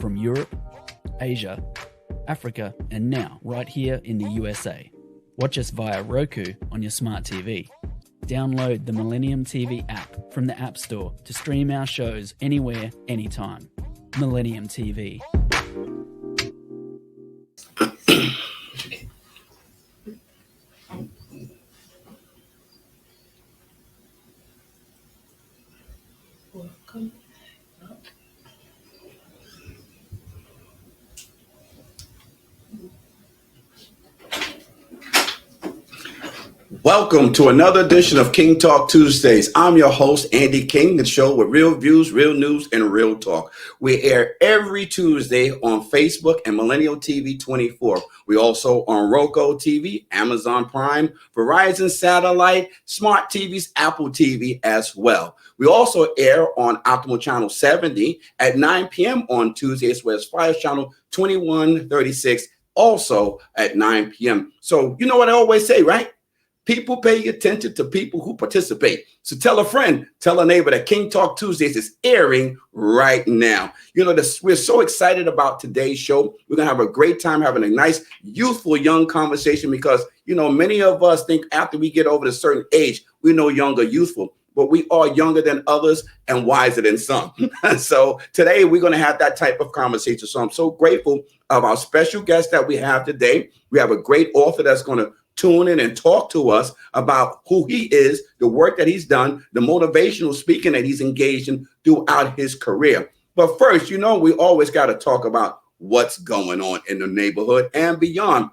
from Europe, Asia, Africa, and now right here in the USA. Watch us via Roku on your smart TV. Download the Millennium TV app from the App Store to stream our shows anywhere, anytime. Millennium TV. Welcome to another edition of King Talk Tuesdays. I'm your host, Andy King, the show with real views, real news, and real talk. We air every Tuesday on Facebook and Millennium TV 24. We also on Roku TV, Amazon Prime, Verizon Satellite, Smart TVs, Apple TV as well. We also air on Optimal Channel 70 at 9 p.m. on Tuesdays, where it's Fire Channel 2136, also at 9 p.m. So you know what I always say, right? People pay attention to people who participate. So tell a friend, tell a neighbor that King Talk Tuesdays is airing right now. You know, we're so excited about today's show. We're going to have a great time having a nice, youthful, young conversation because, you know, many of us think after we get over a certain age, we're no younger youthful, but we are younger than others and wiser than some. So today we're going to have that type of conversation. So I'm so grateful of our special guest that we have today. We have a great author that's going to tune in and talk to us about who he is, the work that he's done, the motivational speaking that he's engaged in throughout his career. But first, you know, we always got to talk about what's going on in the neighborhood and beyond.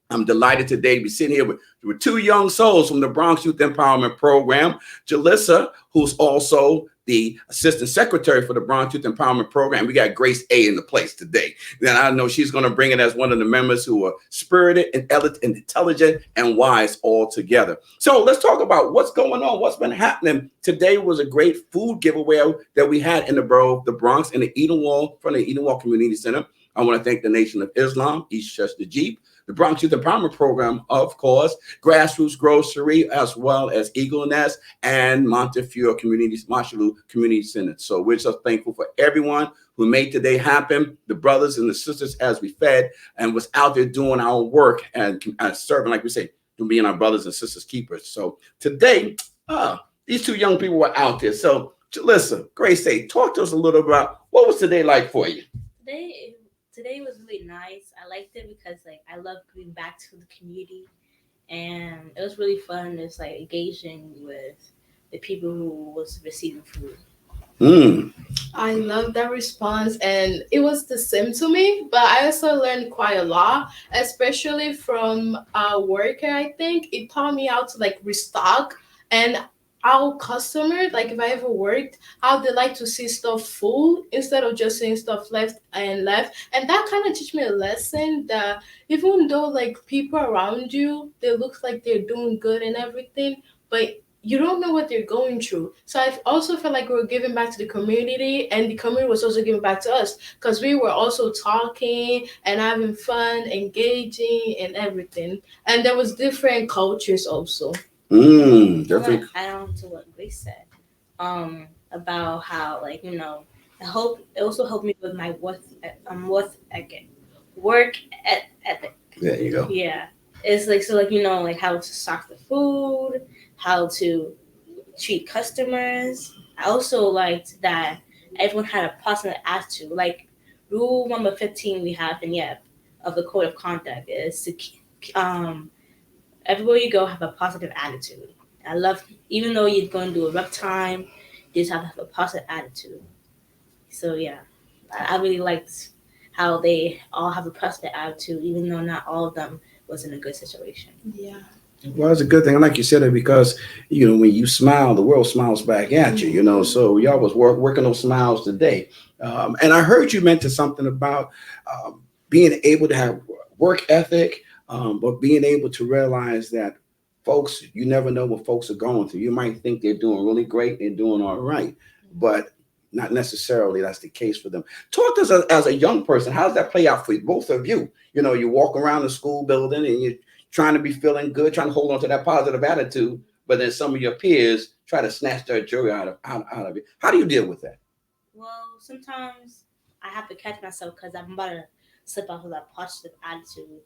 I'm delighted today to be sitting here with two young souls from the Bronx Youth Empowerment Program. Jalissa, who's also the Assistant Secretary for the Bronx Youth Empowerment Program. We got Grace A in the place today. Then I know she's going to bring it as one of the members who are spirited and intelligent and wise all together. So let's talk about what's going on, what's been happening. Today was a great food giveaway that we had in the borough of the Bronx in the Eden Wall, from the Eden Wall Community Center. I want to thank the Nation of Islam, East Chester Jeep, the Bronx Youth Empowerment Program, of course, Grassroots Grocery, as well as Eagle Nest and Montefiore Marshallou Community Center. So we're so thankful for everyone who made today happen, the brothers and the sisters as we fed and was out there doing our work and serving, like we say, being our brothers and sisters keepers. So today, these two young people were out there. So Jalissa, Grace, talk to us a little about what was today like for you? Today was really nice. I liked it because I love giving back to the community, and it was really fun. Just engaging with the people who was receiving food. I love that response, and it was the same to me, but I also learned quite a lot, especially from a worker. I think it taught me how to restock and our customers, if I ever worked, how they like to see stuff full instead of just seeing stuff left. And that kind of teach me a lesson that even though people around you, they look like they're doing good and everything, but you don't know what they're going through. So I also felt like we were giving back to the community, and the community was also giving back to us because we were also talking and having fun, engaging and everything. And there was different cultures also. Definitely. Add on to what Grace said, about how it also helped me with my work ethic. There you go. Yeah, it's how to stock the food, how to treat customers. I also liked that everyone had a positive attitude. Rule number 15 we have in YEP of the Code of Conduct is to everywhere you go, have a positive attitude. I love, even though you're going through a rough time, you just have a positive attitude. So yeah, I really liked how they all have a positive attitude, even though not all of them was in a good situation. Yeah. Well, it's a good thing, like you said, because when you smile, the world smiles back at you. So y'all was working those smiles today, and I heard you mention something about being able to have work ethic. But being able to realize that folks, you never know what folks are going through. You might think they're doing really great, they're doing all right, but not necessarily that's the case for them. Talk to us as a young person. How does that play out for you, both of you? You walk around the school building and you're trying to be feeling good, trying to hold on to that positive attitude, but then some of your peers try to snatch their joy out of it. How do you deal with that? Well, sometimes I have to catch myself because I'm about to slip off of that positive attitude.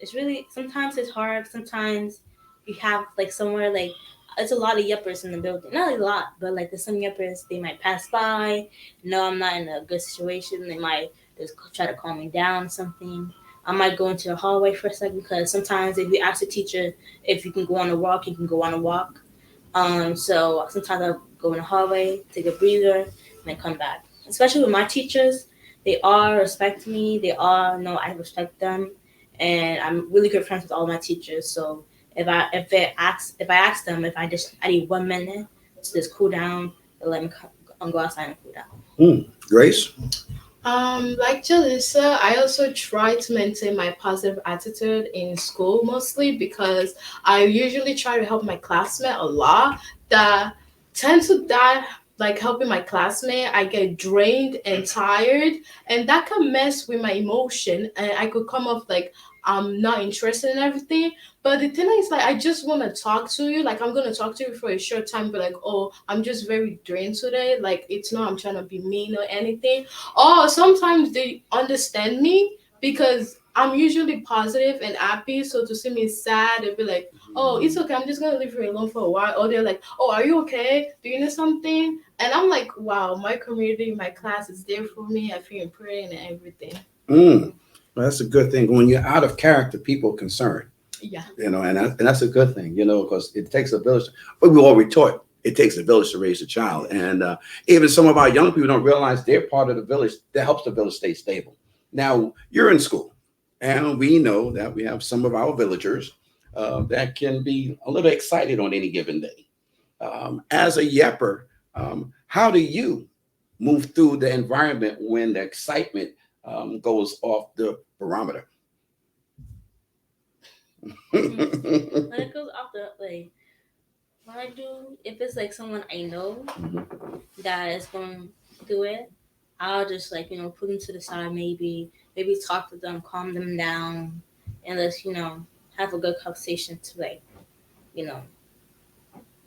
It's really sometimes it's hard. Sometimes you have like somewhere like it's a lot of yuppers in the building. Not a lot, but like there's some yuppers. They might pass by. No, I'm not in a good situation. They might just try to calm me down. Or something. I might go into the hallway for a second because sometimes if you ask the teacher if you can go on a walk, you can go on a walk. So sometimes I'll go in the hallway, take a breather, and then come back. Especially with my teachers, they all respect me. They all know I respect them, and I'm really good friends with all my teachers. So if I ask them if I need 1 minute to just cool down, they let me go outside and cool down. Grace? Like Jalissa, I also try to maintain my positive attitude in school mostly because I usually try to help my classmate a lot that tend to that like helping my classmate. I get drained and tired, and that can mess with my emotion, and I could come off like I'm not interested in everything. But the thing is, like, I just want to talk to you. Like, I'm gonna talk to you for a short time, but like, oh, I'm just very drained today. Like, it's not I'm trying to be mean or anything. Or sometimes they understand me because I'm usually positive and happy. So to see me sad, they'll be like, oh, it's okay. I'm just gonna leave you alone for a while. Or they're like, oh, are you okay? Do you need something? And I'm like, wow, my community, my class is there for me. I feel important and everything. Mm. Well, that's a good thing. When you're out of character, people are concerned. Yeah. And that's a good thing, because it takes a village. But we all taught it takes a village to raise a child. And even some of our young people don't realize they're part of the village that helps the village stay stable. Now, you're in school, and we know that we have some of our villagers that can be a little excited on any given day. As a yepper, how do you move through the environment when the excitement goes off the barometer? When it goes off the like, what I do if it's like someone I know that is going through it, I'll just like put them to the side, maybe talk to them, calm them down, and let's have a good conversation to like you know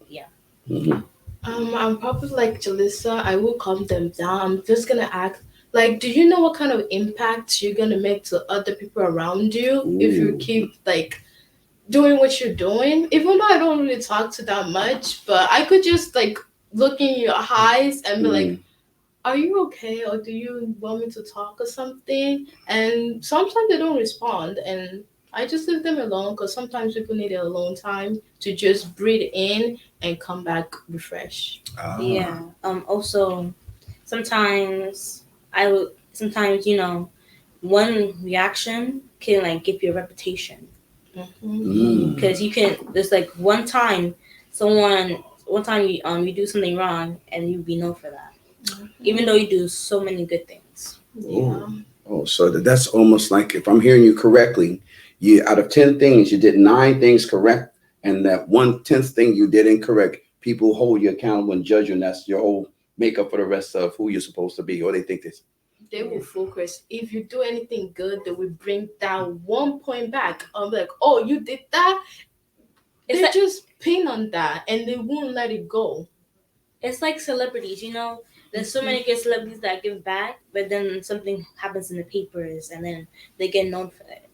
yeah. Mhm. I'm probably like Jalissa. I will calm them down. I'm just gonna ask, like, do you know what kind of impact you're gonna make to other people around you if you Ooh. keep like doing what you're doing? Even though I don't really talk to that much, but I could just like look in your eyes and be like, Mm. are you okay, or do you want me to talk or something? And sometimes they don't respond, and I just leave them alone because sometimes people need their alone time to just breathe in and come back refreshed. Ah. Yeah. Also, sometimes sometimes one reaction can like give you a reputation Hmm. Mm. because you can. There's like one time you do something wrong and you be known for that, even though you do so many good things. Yeah. Oh. Oh, so that's almost like, if I'm hearing you correctly, you out of 10 things, you did 9 things correct, and that 1/10th thing you did incorrect, people hold you accountable and judge you, and that's your whole makeup for the rest of who you're supposed to be, or they think this. They will focus. If you do anything good, they will bring that 1 point back. I'm like, oh, you did that? It's They like just pin on that and they won't let it go. it's like celebrities. There's so many good celebrities that give back, but then something happens in the papers, and then they get known for it.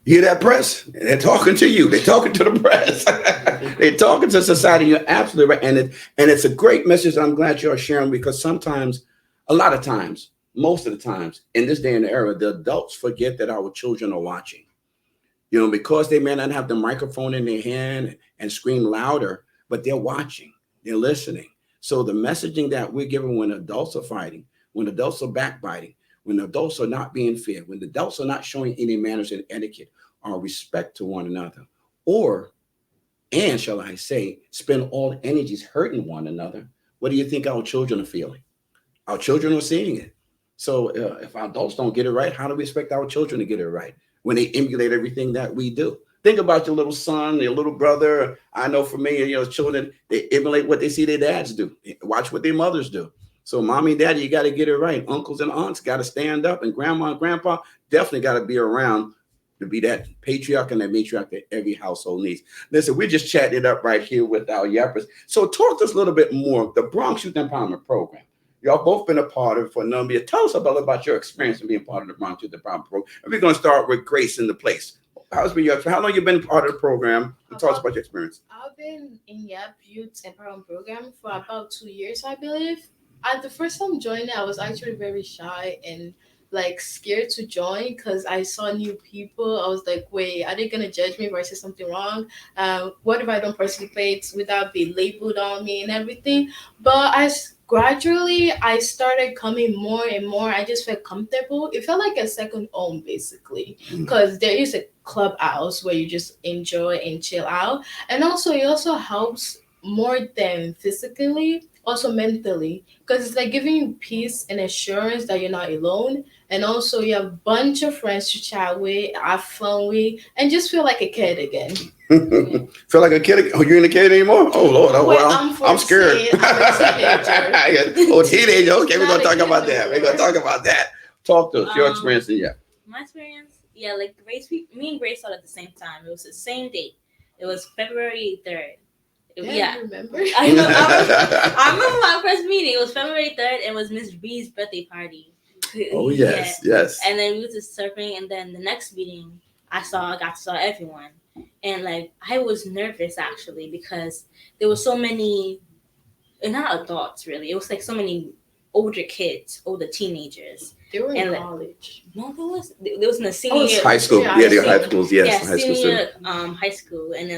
You hear that, press? They're talking to you. They're talking to the press. They're talking to society. You're absolutely right, and it's a great message. I'm glad you're sharing, because sometimes, a lot of times, most of the times, in this day and era, the adults forget that our children are watching. Because they may not have the microphone in their hand and scream louder, but they're watching, they're listening. So the messaging that we're giving when adults are fighting, when adults are backbiting, when adults are not being fair, when the adults are not showing any manners and etiquette or respect to one another, or, and shall I say, spend all energies hurting one another, what do you think our children are feeling? Our children are seeing it. So if our adults don't get it right, how do we expect our children to get it right when they emulate everything that we do? Think about your little son, your little brother. I know for me, children, they emulate what they see their dads do. Watch what their mothers do. So mommy and daddy, you got to get it right. Uncles and aunts got to stand up, and grandma and grandpa definitely got to be around to be that patriarch and that matriarch that every household needs. Listen, we're just chatting it up right here with our yappers. So talk to us a little bit more. The Bronx Youth Empowerment Program. Y'all both been a part of it for a number of years. Tell us about your experience in being part of the Bronx Youth Empowerment Program. And we're going to start with Grace in the place. How long you been part of the program? And tell us about your experience. I've been in Youth Empowerment Program for about 2 years, I believe. At the first time joining, I was actually very shy and like scared to join because I saw new people. I was like, wait, are they gonna judge me if I say something wrong? What if I don't participate without being labeled on me and everything? But as gradually I started coming more and more, I just felt comfortable. It felt like a second home basically because there is a clubhouse where you just enjoy and chill out, and also it also helps more than physically, also mentally, because it's like giving you peace and assurance that you're not alone, and also you have a bunch of friends to chat with, have fun with, and just feel like a kid again. Feel like a kid? Oh, you ain't a kid anymore? Oh Lord, I'm scared. I'm a teenager. Oh, teenager. Okay, we're gonna Not a talk kid about that. We're anymore. gonna talk about that. Talk to us. Your experience, yeah. My experience, yeah, like Grace, me and Grace started at the same time. It was the same date. It was February 3rd. Yeah, I remember. I remember my first meeting. It was February 3rd. It was Miss B's birthday party. Oh yes, yes. And then we was just surfing, and then the next meeting, I got to saw everyone, and like I was nervous actually because there were so many, and not adults really. It was like so many older kids, older teenagers. They were in And, like, college. No, there was in the senior year. High school. Yeah, Yeah, they're high schools. Yes, Yeah, high school senior students. high school, and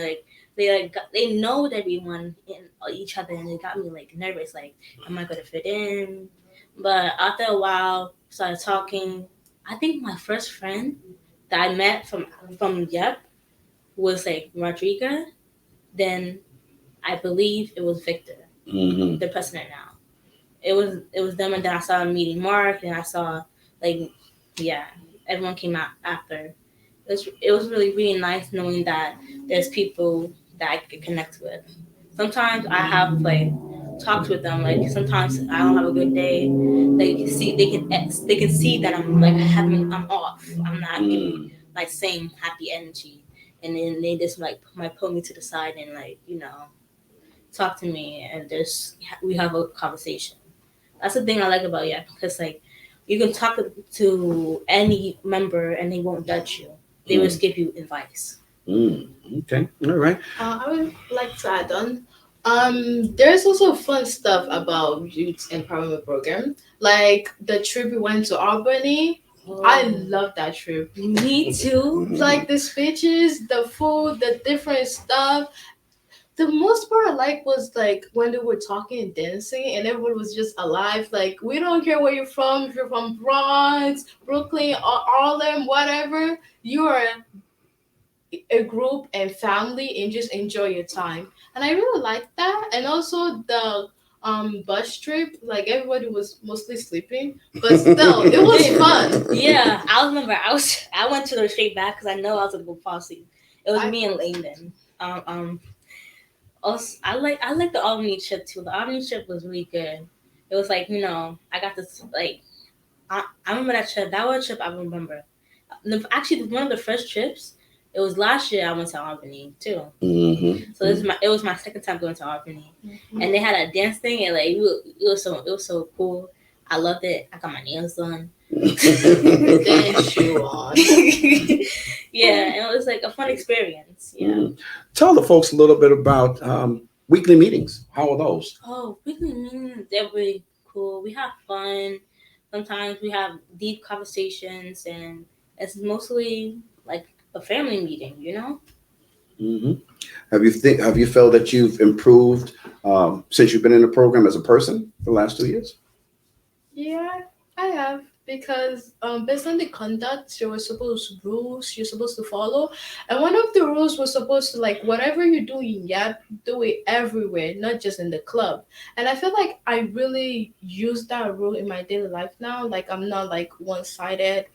they know everyone in each other, and it got me like nervous. Like, am I gonna fit in? But after a while, started talking. I think my first friend that I met from Yep was like Rodriga. Then I believe it was Victor, the president now. It was them, and then I started meeting Mark, and I saw like everyone came out after. It was really really nice knowing that there's people that I could connect with. Sometimes I have like talks with them. Like sometimes I don't have a good day. They can see that I'm off. I'm not giving like same happy energy, and then they just like might pull me to the side and like talk to me, and just we have a conversation. That's the thing I like about because like you can talk to any member and they won't judge you. They will just give you advice. Okay, all right. I would like to add on. There's also fun stuff about youth empowerment program, like the trip we went to Albany. I love that trip. Me too. Like the speeches, the food, the different stuff. The most part I like was like when they were talking and dancing, and everyone was just alive. Like we don't care where you're from. If you're from Bronx, Brooklyn, or Harlem, whatever, you are a group and family, and just enjoy your time. And I really like that. And also the bus trip, like everybody was mostly sleeping, but still it was fun. Yeah, I remember. I went to the straight back because I know I was gonna go fall asleep. It was me and Landon. Also, I like the Albany trip too. The Albany trip was really good. It was like I got this like I remember that trip. That was a trip I remember. Actually, one of the first trips. It was last year I went to Albany too. So it was my second time going to Albany, and they had a dance thing, and like it was so cool. I loved it. I got my nails done. Dance shoe on. Yeah, and it was like a fun experience. Yeah. Tell the folks a little bit about weekly meetings. How are those? Oh, weekly meetings, they're really cool. We have fun. Sometimes we have deep conversations, and it's mostly like a family meeting, Have you felt that you've improved since you've been in the program as a person for the last 2 years? Yeah, I have, because based on the conduct, there were supposed rules you're supposed to follow, and one of the rules was supposed to like whatever you do in Yap, do it everywhere, not just in the club. And I feel like I really use that rule in my daily life now. Like I'm not like one sided.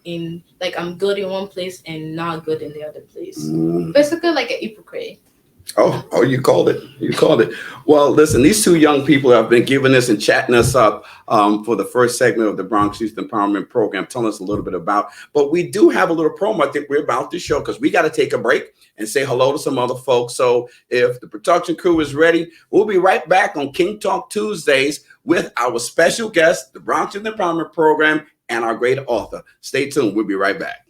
In like I'm good in one place and not good in the other place. Basically, like a hypocrite. Oh, you called it. You called it. Well, listen, these two young people have been giving us and chatting us up for the first segment of the Bronx Youth Empowerment Program, telling us a little bit about. But we do have a little promo I think we're about to show because we got to take a break and say hello to some other folks. So if the production crew is ready, we'll be right back on King Talk Tuesdays with our special guest, the Bronx Youth Empowerment Program, and our great author. Stay tuned. We'll be right back.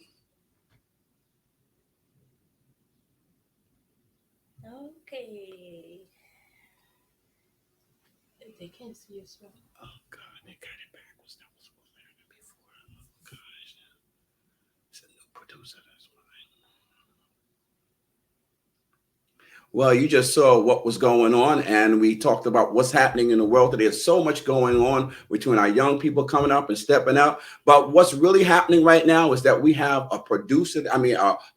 Okay. They can't see you, sir. Oh, God, they got it backwards. That was supposed to happen before. Oh, gosh. It's a new producer. That's why. Well, you just saw what was going on, and we talked about what's happening in the world today. There's so much going on between our young people coming up and stepping out. But what's really happening right now is that we have a producer,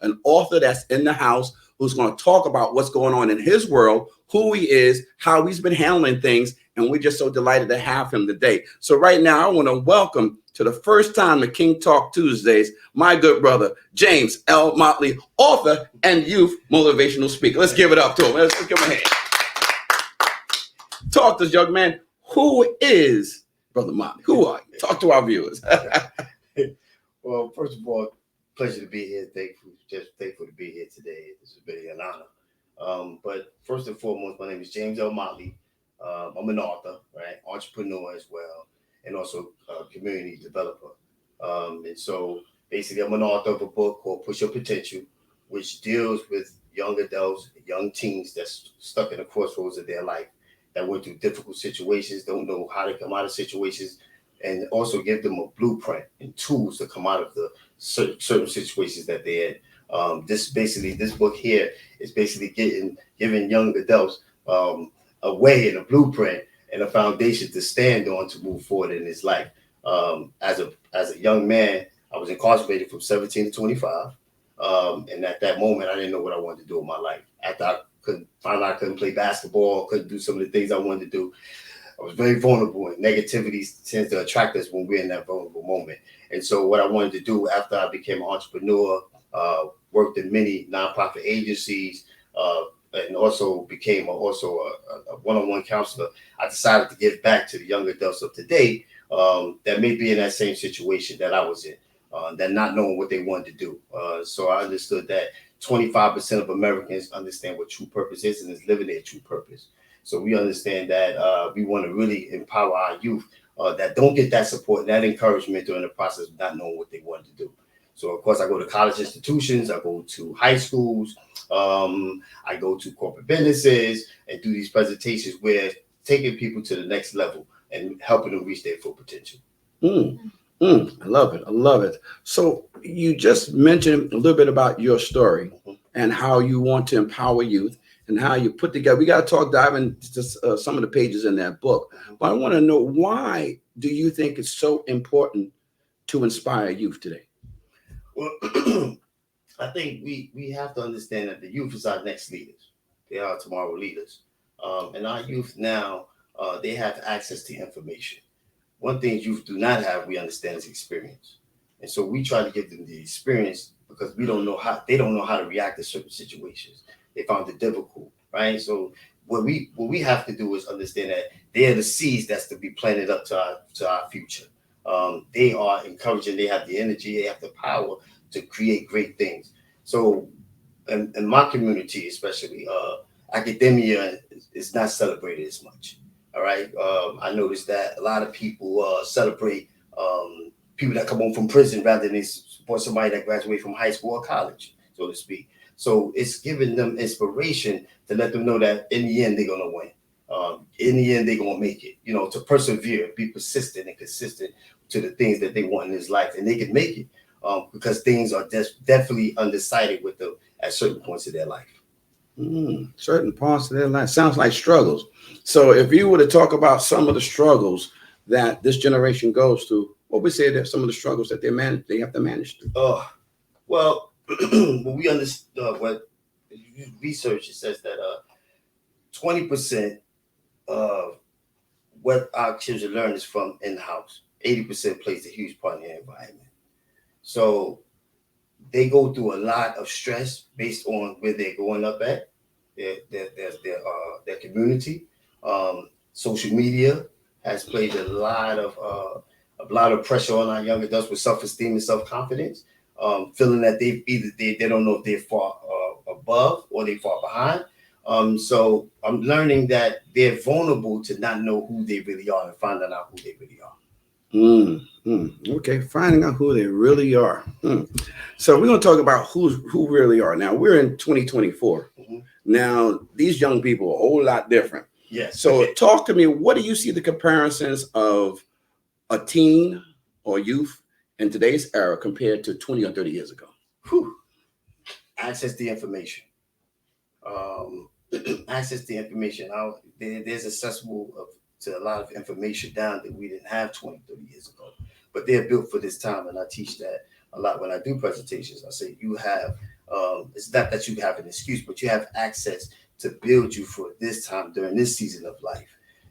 an author that's in the house who's going to talk about what's going on in his world, who he is, how he's been handling things. And we're just so delighted to have him today. So right now, I want to welcome to the first time to King Talk Tuesdays, my good brother, James L. Motley, author and youth motivational speaker. Let's give it up to him. Let's give him a hand. Talk to us, young man. Who is Brother Motley? Who are you? Talk to our viewers. Well, first of all, pleasure to be here. Thankful to be here today. This is really an honor. But first and foremost, my name is James L. Motley. I'm an author, right? Entrepreneur as well, and also a community developer. And so basically, I'm an author of a book called Push Your Potential, which deals with young adults, young teens that's stuck in the crossroads of their life, that went through difficult situations, don't know how to come out of situations, and also give them a blueprint and tools to come out of the certain situations that they're in. This book here is basically giving young adults a way and a blueprint and a foundation to stand on to move forward in his life. As a young man, I was incarcerated from 17 to 25. And at that moment, I didn't know what I wanted to do in my life. After I couldn't play basketball, couldn't do some of the things I wanted to do. I was very vulnerable, and negativity tends to attract us when we're in that vulnerable moment. And so what I wanted to do after I became an entrepreneur, worked in many nonprofit agencies, and also became a one-on-one counselor, I decided to give back to the young adults of today that may be in that same situation that I was in, that not knowing what they wanted to do. So I understood that 25% of Americans understand what true purpose is and is living their true purpose. So we understand that we want to really empower our youth that don't get that support and that encouragement during the process of not knowing what they wanted to do. So, of course, I go to college institutions, I go to high schools, I go to corporate businesses and do these presentations where taking people to the next level and helping them reach their full potential. I love it. I love it. So you just mentioned a little bit about your story and how you want to empower youth and how you put together. We got to dive into some of the pages in that book. But I want to know, why do you think it's so important to inspire youth today? Well, I think we have to understand that the youth is our next leaders. They are tomorrow leaders. And our youth now, they have access to information. One thing youth do not have, we understand, is experience. And so we try to give them the experience because they don't know how to react to certain situations. They found it difficult, right? So what we have to do is understand that they're the seeds that's to be planted up to our future. They are encouraging, they have the energy, they have the power to create great things. So in my community, especially, academia is not celebrated as much. All right. I noticed that a lot of people celebrate people that come home from prison rather than they support somebody that graduated from high school or college, so to speak. So it's giving them inspiration to let them know that in the end, they're going to win. In the end, they're going to make it, to persevere, be persistent and consistent to the things that they want in this life. And they can make it because things are definitely undecided with them at certain points of their life. Certain parts of their life. Sounds like struggles. So if you were to talk about some of the struggles that this generation goes through, what would say that some of the struggles that they have to manage through? Well, we understand what research says that 20% of what our children learn is from in the house. 80% plays a huge part in their environment. So they go through a lot of stress based on where they're growing up at, their community. Social media has played a lot of pressure on our young adults with self-esteem and self-confidence, feeling that they don't know if they're far above or they far behind. So I'm learning that they're vulnerable to not know who they really are and finding out who they really are. Okay, finding out who they really are. So we're going to talk about who really are. Now we're in 2024. Now these young people are a whole lot different. Yes. So talk to me. What do you see the comparisons of a teen or youth in today's era compared to 20 or 30 years ago? Access to information. Access to information. There's accessible to a lot of information down that we didn't have 20, 30 years ago. But they're built for this time, and I teach that a lot when I do presentations. I say you have, it's not that you have an excuse, but you have access to build you for this time during this season of life.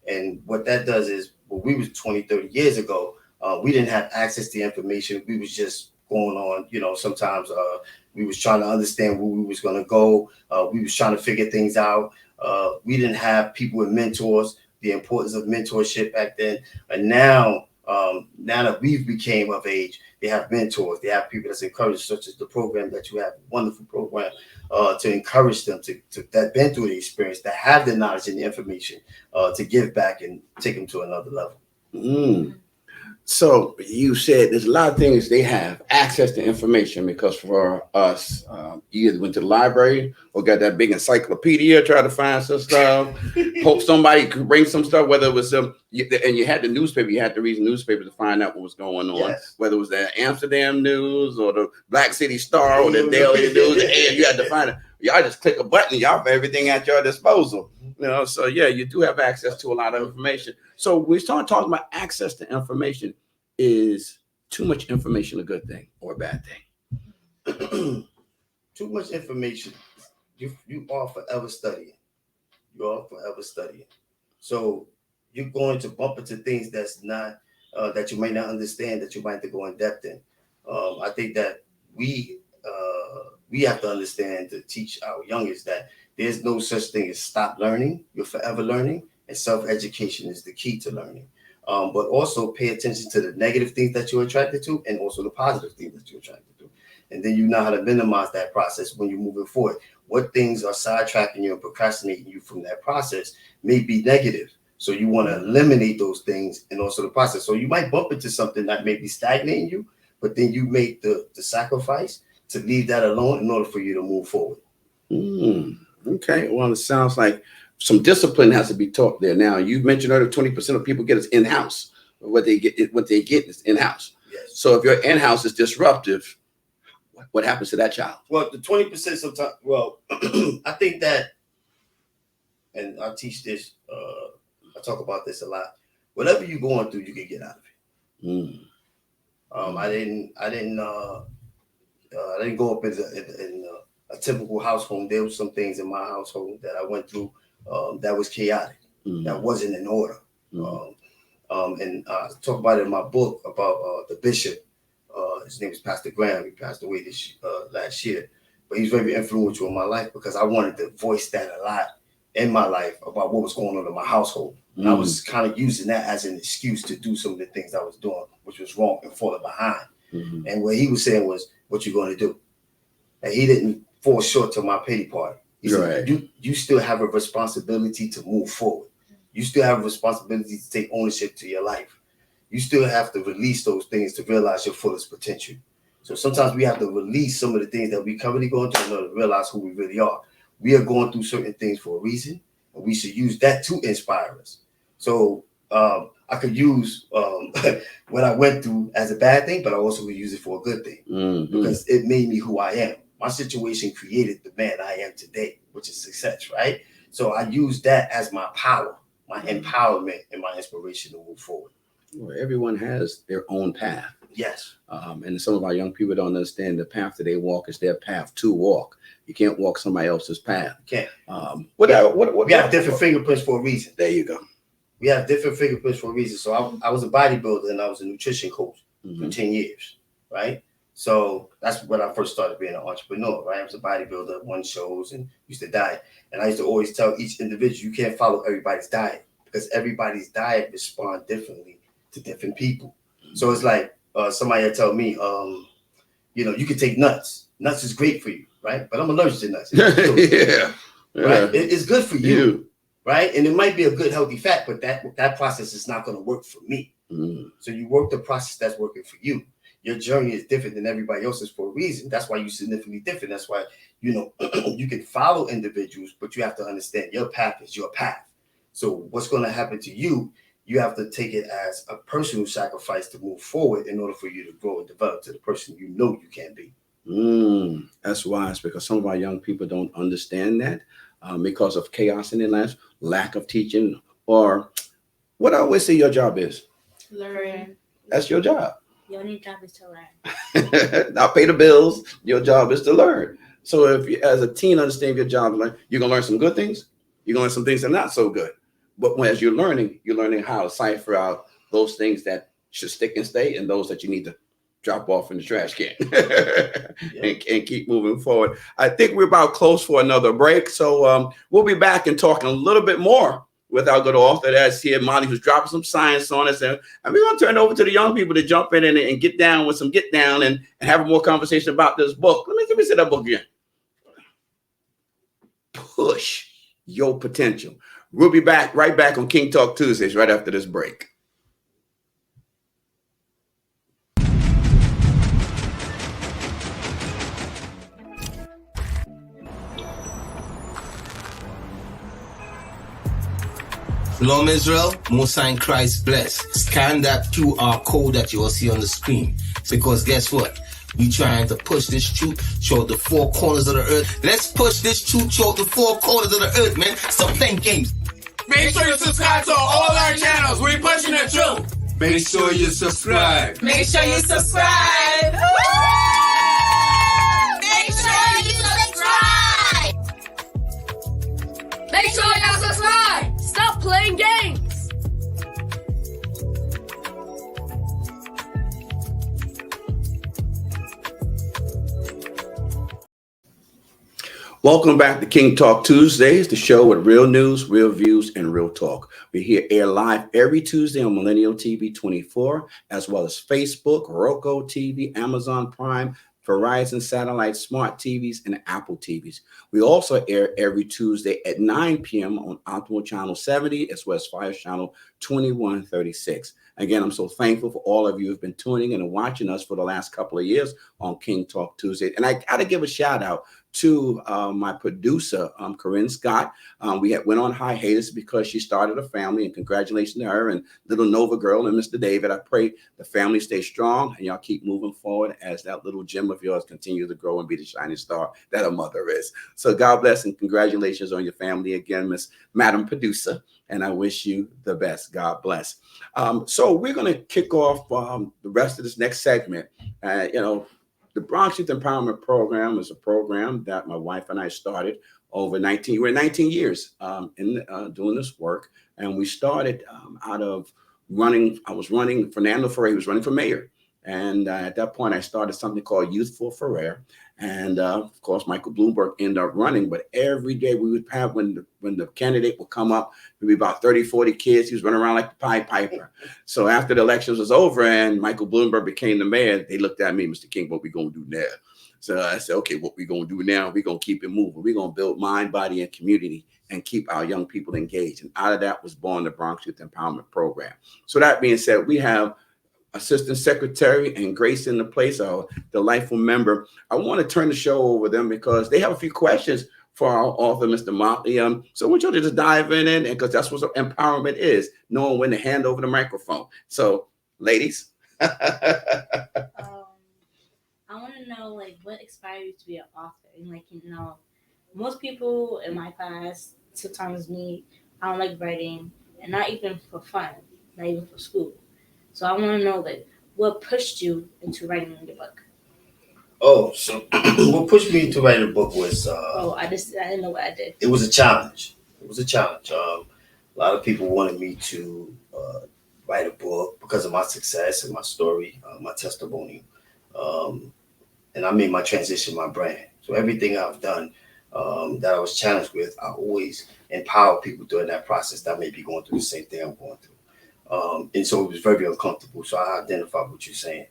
And what that does is, when we was 20, 30 years ago, we didn't have access to information. We was just going on, sometimes we was trying to understand where we was going to go. We was trying to figure things out. We didn't have people with mentors, the importance of mentorship back then. And now that we've became of age, they have mentors. They have people that's encouraged, such as the program that you have, a wonderful program, to encourage them to that been through the experience, that have the knowledge and the information, to give back and take them to another level. So you said there's a lot of things they have access to information, because for us, you either went to the library or got that big encyclopedia, try to find some stuff, hope somebody could bring some stuff, whether it was and you had the newspaper, you had to read the newspaper to find out what was going on, yes. Whether it was the Amsterdam News or the Black City Star or the Daily News, and you had to find it. Y'all just click a button, y'all have everything at your disposal. So yeah, you do have access to a lot of information. So we start talking about access to information. Is too much information a good thing or a bad thing? Too much information. You are forever studying. You are forever studying. So you're going to bump into things that's not that you might not understand, that you might have to go in depth in. I think that we have to understand, to teach our youngest, that there's no such thing as stop learning. You're forever learning, and self-education is the key to learning. But also pay attention to the negative things that you're attracted to, and also the positive things that you're attracted to. And then you know how to minimize that process when you're moving forward. What things are sidetracking you and procrastinating you from that process may be negative. So you want to eliminate those things and also the process. So you might bump into something that may be stagnating you, but then you make the sacrifice to leave that alone in order for you to move forward. Okay. Well, it sounds like some discipline has to be taught there. Now, you mentioned earlier 20% of people get is in-house. What they get is in-house. Yes. So if your in-house is disruptive, what happens to that child? Well, the 20% sometimes, I think that, and I teach this, I talk about this a lot. Whatever you're going through, you can get out of it. I didn't go up in a typical household. There were some things in my household that I went through that was chaotic, that wasn't in order. And I talk about it in my book about the bishop. His name is Pastor Graham. He passed away last year, but he's very influential in my life because I wanted to voice that a lot in my life about what was going on in my household. And I was kind of using that as an excuse to do some of the things I was doing, which was wrong and falling behind. And what he was saying was, "What you going to do?" And he didn't fall short to my pity party. He said, you still have a responsibility to move forward. You still have a responsibility to take ownership to your life. You still have to release those things to realize your fullest potential. So sometimes we have to release some of the things that we currently going through in order to realize who we really are. We are going through certain things for a reason, and we should use that to inspire us. So I could use what I went through as a bad thing, but I also would use it for a good thing because it made me who I am. My situation created the man I am today, which is success, right? So I use that as my power, my empowerment, and my inspiration to move forward. Well, everyone has their own path. Yes. And some of our young people don't understand the path that they walk is their path to walk. You can't walk somebody else's path. You can't. We have different fingerprints for a reason. There you go. We have different fingerprints for a reason. So I was a bodybuilder and I was a nutrition coach for 10 years, right? So that's when I first started being an entrepreneur, right? I was a bodybuilder, won shows, and used to diet. And I used to always tell each individual, you can't follow everybody's diet because everybody's diet responds differently to different people. So it's like somebody had told me, you can take nuts. Nuts is great for you, right? But I'm allergic to nuts. Yeah. right? It's good for you, You. right? And it might be a good healthy fat, but that process is not going to work for me. So you work the process that's working for you. Your journey is different than everybody else's for a reason. That's why you're significantly different. That's why, you know, you can follow individuals, but you have to understand your path is your path. So what's going to happen to you, you have to take it as a personal sacrifice to move forward in order for you to grow and develop to the person you know you can be. That's wise, because some of our young people don't understand that because of chaos in their lives, lack of teaching, or what I always say your job is. Learn. That's your job. Your only job is to learn. Not pay the bills. Your job is to learn. So if you, as a teen, understand your job, like you're gonna learn some good things. You're gonna learn some things that are not so good. But as you're learning how to cipher out those things that should stick and stay, and those that you need to drop off in the trash can and keep moving forward. I think we're about close for another break. So we'll be back and talking a little bit more with our good author that's here, Molly, who's dropping some science on us. And we're going to turn it over to the young people to jump in and get down with some get down and have a more conversation about this book. Let me say that book again. Push Your Potential. We'll be back right back on King Talk Tuesdays right after this break. Shalom Israel, Musa in Christ bless. Scan that QR code that you will see on the screen. Because guess what? We trying to push this truth throughout the four corners of the earth. Let's push this truth throughout the four corners of the earth, man. Stop playing games. Make sure you subscribe to all our channels. We're pushing the truth. Make sure you subscribe. Make sure you subscribe. Make sure you subscribe. Make sure you subscribe. Stop playing games. Welcome back to King Talk Tuesdays, the show with real news, real views, and real talk. We're here air live every Tuesday on Millennium TV 24, as well as Facebook, Roku TV, Amazon Prime, Verizon Satellite Smart TVs, and Apple TVs. We also air every Tuesday at 9 p.m. on Optimal Channel 70, as well as Fire Channel 2136. Again, I'm so thankful for all of you who've been tuning in and watching us for the last couple of years on King Talk Tuesday. And I got to give a shout out to my producer, Corinne Scott. We went on hiatus because she started a family, and congratulations to her and little Nova girl and Mr. David. I pray the family stay strong and y'all keep moving forward as that little gem of yours continues to grow and be the shining star that a mother is. So God bless and congratulations on your family again, Miss Madam Producer. And I wish you the best. God bless. So we're going to kick off the rest of this next segment. The Bronx Youth Empowerment Program is a program that my wife and I started over 19 years in doing this work. And we started out of running. I was running. Fernando Ferrer was running for mayor. And at that point, I started something called Youth for Ferrer. And of course, Michael Bloomberg ended up running. But every day we would have, when the candidate would come up, there'd be about 30, 40 kids. He was running around like the Pied Piper. So after the elections was over and Michael Bloomberg became the mayor, they looked at me, Mr. King, what we going to do now? So I said, okay, what we going to do now? We're going to keep it moving. We're going to build mind, body, and community and keep our young people engaged. And out of that was born the Bronx Youth Empowerment Program. So that being said, we have Assistant Secretary and Grace in the place, our delightful member. I want to turn the show over to them because they have a few questions for our author, Mr. Motley. So I want you to just dive in and because that's what empowerment is, knowing when to hand over the microphone. So, ladies. I want to know, like, what inspired you to be an author? And, like, most people in my class, sometimes me, I don't like writing, and not even for fun, not even for school. So I want to know, like, what pushed you into writing the book? Oh, so what pushed me to write a book was... I didn't know what I did. It was a challenge. A lot of people wanted me to write a book because of my success and my story, my testimony. And I made my transition my brand. So everything I've done that I was challenged with, I always empower people during that process that may be going through the same thing I'm going through. And so it was very uncomfortable. So I identified what you're saying.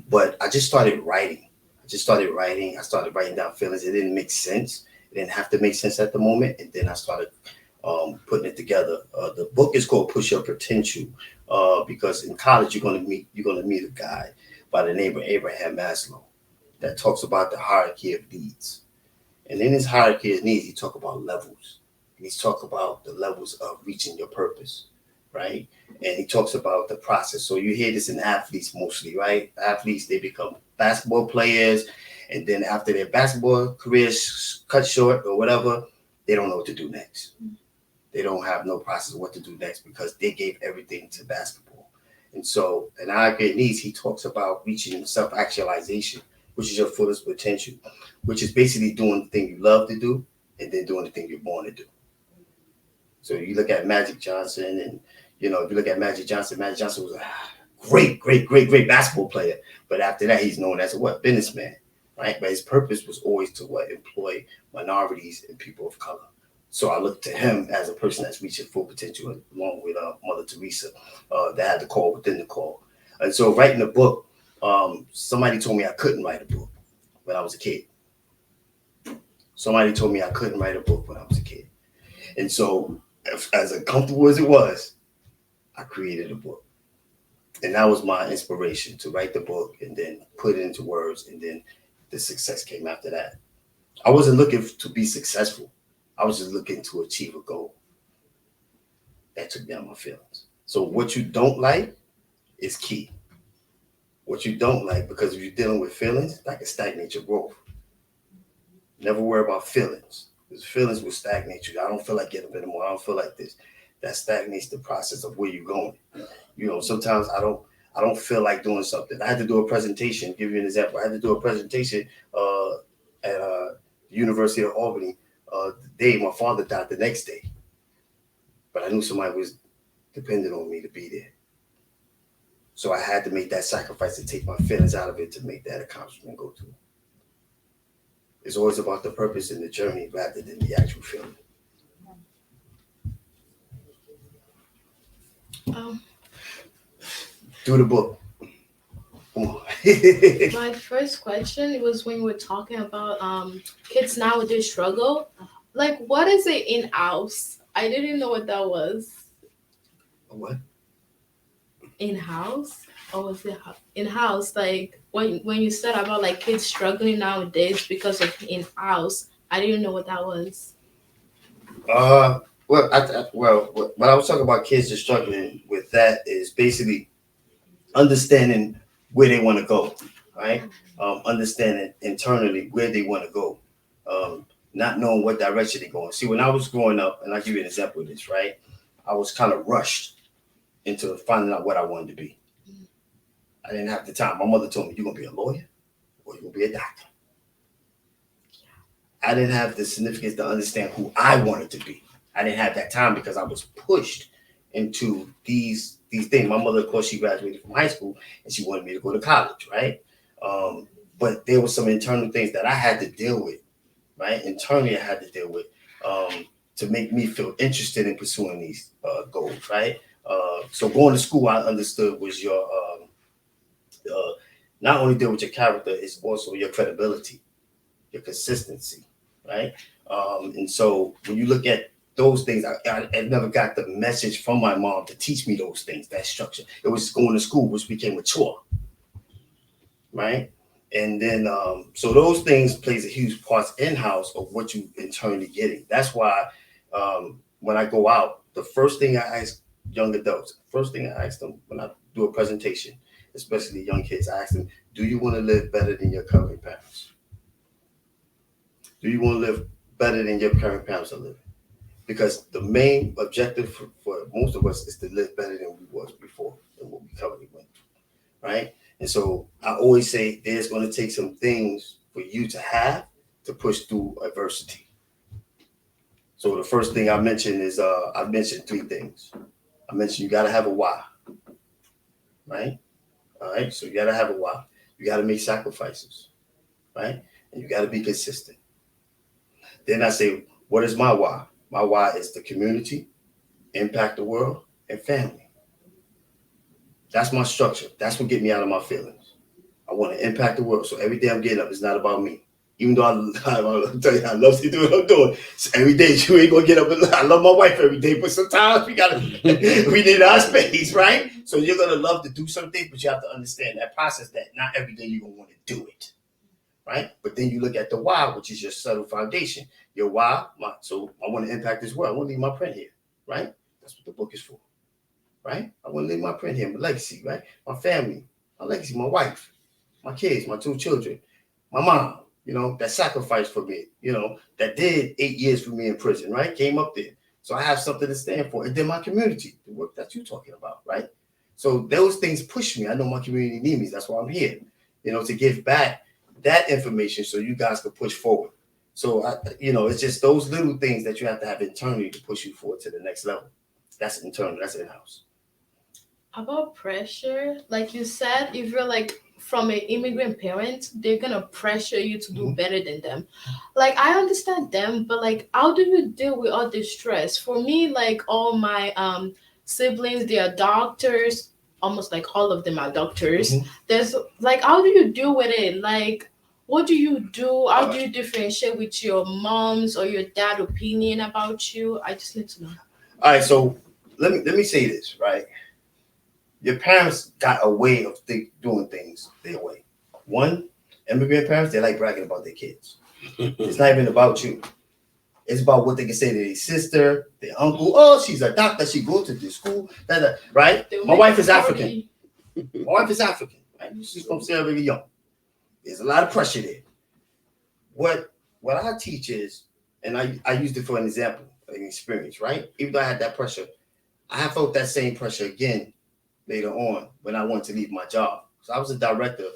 But I just started writing. I started writing down feelings. It didn't make sense. It didn't have to make sense at the moment, and then I started putting it together. The book is called Push Your Potential, because in college you're gonna meet a guy by the name of Abraham Maslow that talks about the hierarchy of needs. And in his hierarchy of needs, he talk about levels. And he's talk about the levels of reaching your purpose, right? And he talks about the process. So you hear this in athletes mostly, right? Athletes, they become basketball players, and then after their basketball careers cut short or whatever, they don't know what to do next. They don't have no process of what to do next because they gave everything to basketball. And so in hierarchy of needs, he talks about reaching self-actualization, which is your fullest potential, which is basically doing the thing you love to do and then doing the thing you're born to do. So you look at Magic Johnson, and if you look at Magic Johnson was a great basketball player. But after that, he's known as a businessman, right? But his purpose was always to employ minorities and people of color. So I look to him as a person that's reaching full potential, along with Mother Teresa, that had the call within the call. And so writing a book, somebody told me I couldn't write a book when I was a kid. Somebody told me I couldn't write a book when I was a kid. And so as uncomfortable as it was, I created a book. And that was my inspiration, to write the book and then put it into words, and then the success came after that. I wasn't looking to be successful. I was just looking to achieve a goal. That took down my feelings. So what you don't like is key. What you don't like, because if you're dealing with feelings, that can stagnate your growth. Never worry about feelings, because feelings will stagnate you. I don't feel like getting up anymore. I don't feel like this. That stagnates the process of where you're going. Sometimes I don't feel like doing something. I had to do a presentation. Give you an example. I had to do a presentation at the University of Albany. The day my father died, the next day. But I knew somebody was dependent on me to be there. So I had to make that sacrifice to take my feelings out of it to make that accomplishment go through. It's always about the purpose and the journey rather than the actual feeling. Do the book. Come on. My first question was when we were talking about kids nowadays struggle. Like, what is it in-house? I didn't know what that was. What? In-house? Or was it in-house? Like, when you said about like kids struggling nowadays because of in-house, I didn't know what that was. Well, what I was talking about kids just struggling with that is basically understanding where they want to go, right? Understanding internally where they want to go, not knowing what direction they're going. See, when I was growing up, and I'll give you an example of this, right? I was kind of rushed into finding out what I wanted to be. I didn't have the time. My mother told me, you're going to be a lawyer or you're going to be a doctor. I didn't have the significance to understand who I wanted to be. I didn't have that time because I was pushed into these things. My mother, of course, she graduated from high school and she wanted me to go to college, right? But there were some internal things that I had to deal with, right? Internally, I had to deal with to make me feel interested in pursuing these goals, right? So going to school, I understood was your not only deal with your character, it's also your credibility, your consistency, right? And so when you look at those things, I never got the message from my mom to teach me those things, that structure. It was going to school, which became a chore, right? And then, so those things plays a huge part in-house of what you internally getting. That's why when I go out, the first thing I ask young adults, first thing I ask them when I do a presentation, especially young kids, I ask them, do you want to live better than your current parents? Do you want to live better than your current parents are living? Because the main objective for most of us is to live better than we was before, than what we currently went through, right? And so I always say there's going to take some things for you to have to push through adversity. So the first thing I mentioned is I mentioned three things. I mentioned you got to have a why, right? All right, so you got to have a why. You got to make sacrifices, right? And you got to be consistent. Then I say, what is my why? My why is the community, impact the world, and family. That's my structure. That's what gets me out of my feelings. I want to impact the world. So every day I'm getting up, it's not about me. Even though I'll tell you, I love to do what I'm doing. So every day, you ain't gonna get up. I love my wife every day, but sometimes we need our space, right? So you're gonna love to do some things, but you have to understand that process. That not every day you're gonna want to do it, right? But then you look at the why, which is your subtle foundation. Your why. So I want to impact this world. I want to leave my print here, right? That's what the book is for, right? I want to leave my print here, my legacy, right? My family, my legacy, my wife, my kids, my 2 children, my mom. That sacrificed for me, that did 8 years for me in prison, right? Came up there. So I have something to stand for. And then my community, the work that you're talking about, right? So those things push me. I know my community needs me. That's why I'm here, to give back that information so you guys can push forward. So, it's just those little things that you have to have internally to push you forward to the next level. That's internal. That's in-house. About pressure, like you said, if you're like from an immigrant parent, they're gonna pressure you to do better than them. Like I understand them, but like how do you deal with all this stress? For me, like all my siblings, they are doctors, almost like all of them are doctors. There's like how do you deal with it? Like what do you do? How do you differentiate with your mom's or your dad opinion about you? I just need to know. All right, so let me say this, right? Your parents got a way of doing things their way. One, immigrant parents, they like bragging about their kids. It's not even about you. It's about what they can say to their sister, their uncle. Oh, she's a doctor. She goes to this school. Right? My wife is African. My wife is African. Right? She's from Sierra Leone. There's a lot of pressure there. What I teach is, and I used it for an example, an experience, right? Even though I had that pressure, I have felt that same pressure again later on when I wanted to leave my job. So I was a director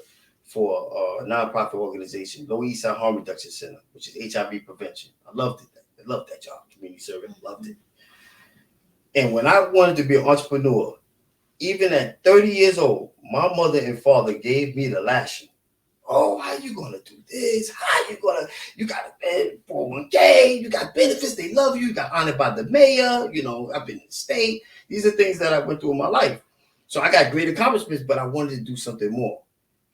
for a nonprofit organization, Lower East Side Harm Reduction Center, which is HIV prevention. I loved it. I loved that job, community service, loved it. And when I wanted to be an entrepreneur, even at 30 years old, my mother and father gave me the lashing. Oh, how you gonna do this? You got a 401k, you got benefits, they love you, you got honored by the mayor, I've been in the state. These are things that I went through in my life. So I got great accomplishments, but I wanted to do something more.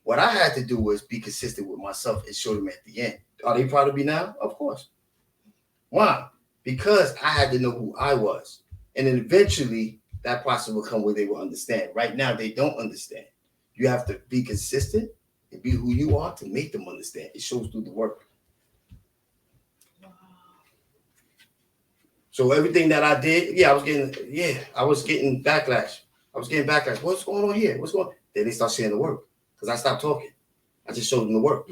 What I had to do was be consistent with myself and show them at the end. Are they proud of me now? Of course. Why? Because I had to know who I was. And then eventually that process will come where they will understand. Right now, they don't understand. You have to be consistent and be who you are to make them understand. It shows through the work. So everything that I did, I was getting backlash. What's going on here? What's going on? Then they start seeing the work because I stopped talking. I just showed them the work.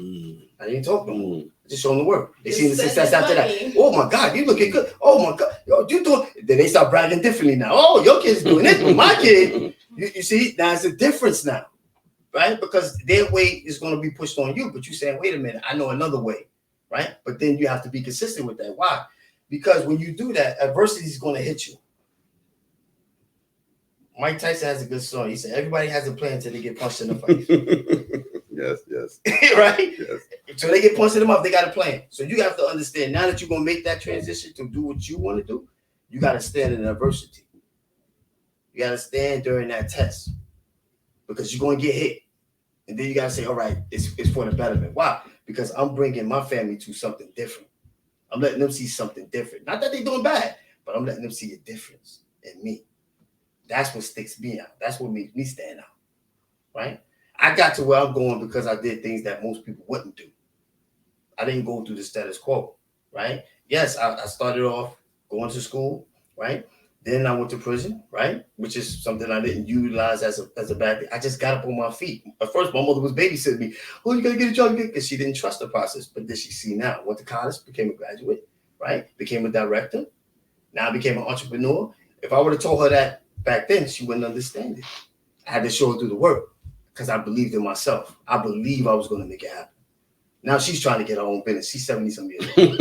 I didn't talk no more. I just showed them the work. They seen the success after that. Oh my God, you looking good. Oh my God, you doing. Then they start bragging differently now. Oh, your kid's doing it, but my kid. You see, there's a difference now, right? Because their way is going to be pushed on you, but you saying, wait a minute, I know another way, right? But then you have to be consistent with that. Why? Because when you do that, adversity is going to hit you. Mike Tyson has a good song. He said, everybody has a plan until they get punched in the face. Yes. Right? Yes. So they get punched in the mouth, they got a plan. So you have to understand, now that you're going to make that transition to do what you want to do, you got to stand in adversity. You got to stand during that test because you're going to get hit. And then you got to say, all right, it's for the betterment. Why? Because I'm bringing my family to something different. I'm letting them see something different. Not that they're doing bad, but I'm letting them see a difference in me. That's what sticks me out. That's what makes me stand out, right? I got to where I'm going because I did things that most people wouldn't do. I didn't go through the status quo, right? Yes, I started off going to school, right? Then I went to prison, right? Which is something I didn't utilize as a bad thing. I just got up on my feet. At first, my mother was babysitting me. Oh, you got to get a job because she didn't trust the process. But then she see now. Went to college, became a graduate, right? Became a director. Now I became an entrepreneur. If I would have told her that back then, she wouldn't understand it. I had to show her through the work because I believed in myself. I believe I was going to make it happen. Now she's trying to get her own business. She's 70-some years old.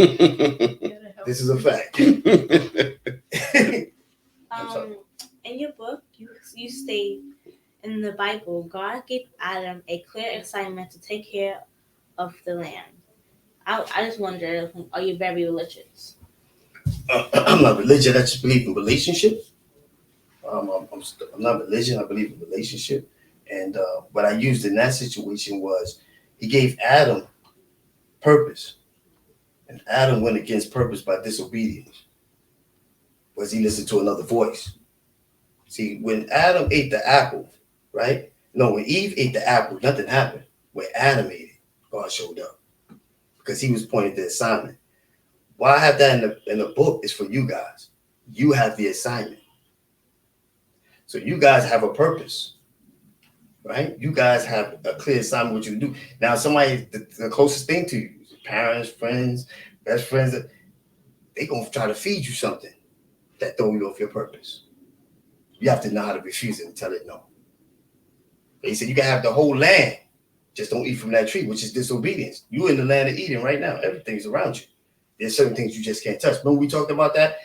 This is a fact. In your book, you state in the Bible, God gave Adam a clear assignment to take care of the land. I just wonder, are you very religious? I'm not religious. I just believe in relationship. I'm not religion. I believe in relationship. And what I used in that situation was he gave Adam purpose. And Adam went against purpose by disobedience. Was he listened to another voice? See, when Adam ate the apple, right? No, when Eve ate the apple, nothing happened. When Adam ate it, God showed up because he was pointing the assignment. Why I have that in the book is for you guys. You have the assignment. So you guys have a purpose, right? You guys have a clear assignment what you do. Now, somebody, the closest thing to you, parents, friends, best friends, they're going to try to feed you something that throw you off your purpose. You have to know how to refuse it and tell it no. They said you can have the whole land, just don't eat from that tree, which is disobedience. You're in the land of Eden right now. Everything's around you. There's certain things you just can't touch. Remember we talked about that?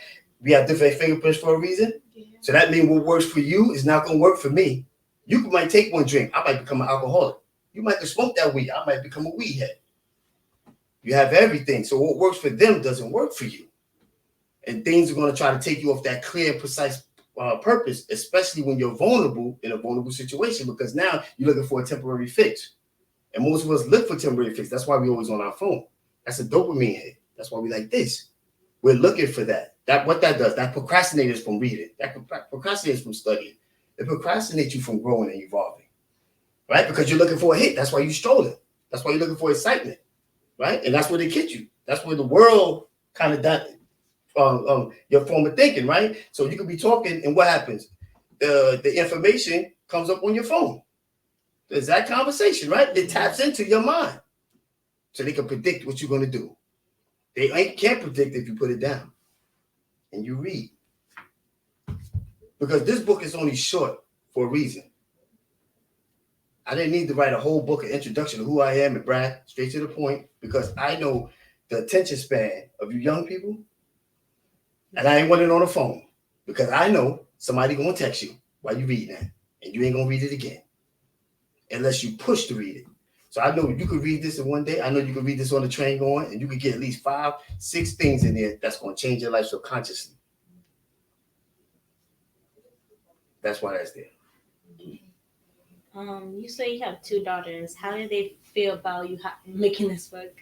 We have different fingerprints for a reason. Yeah. So that means what works for you is not going to work for me. You might take one drink. I might become an alcoholic. You might smoke that weed. I might become a weed head. You have everything. So what works for them doesn't work for you. And things are going to try to take you off that clear, precise purpose, especially when you're vulnerable in a vulnerable situation, because now you're looking for a temporary fix. And most of us look for temporary fix. That's why we're always on our phone. That's a dopamine hit. That's why we like this. We're looking for that. What that does, that procrastinates from reading. That procrastinates from studying. It procrastinates you from growing and evolving, right? Because you're looking for a hit. That's why you're strolling. That's why you're looking for excitement, right? And that's where they get you. That's where the world kind of does your form of thinking, right? So you could be talking, and what happens? The information comes up on your phone. There's that conversation, right? It taps into your mind, so they can predict what you're going to do. They can't predict if you put it down and you read, because this book is only short for a reason. I didn't need to write a whole book, an introduction to who I am and brag, straight to the point, because I know the attention span of you young people. And I ain't wanting on the phone because I know somebody gonna text you while you reading that, and you ain't gonna read it again unless you push to read it. So I know you could read this in one day. I know you could read this on the train going, and you could get at least 5, 6 things in there that's gonna change your life subconsciously. That's why that's there. You say you have 2 daughters. How do they feel about you making this book?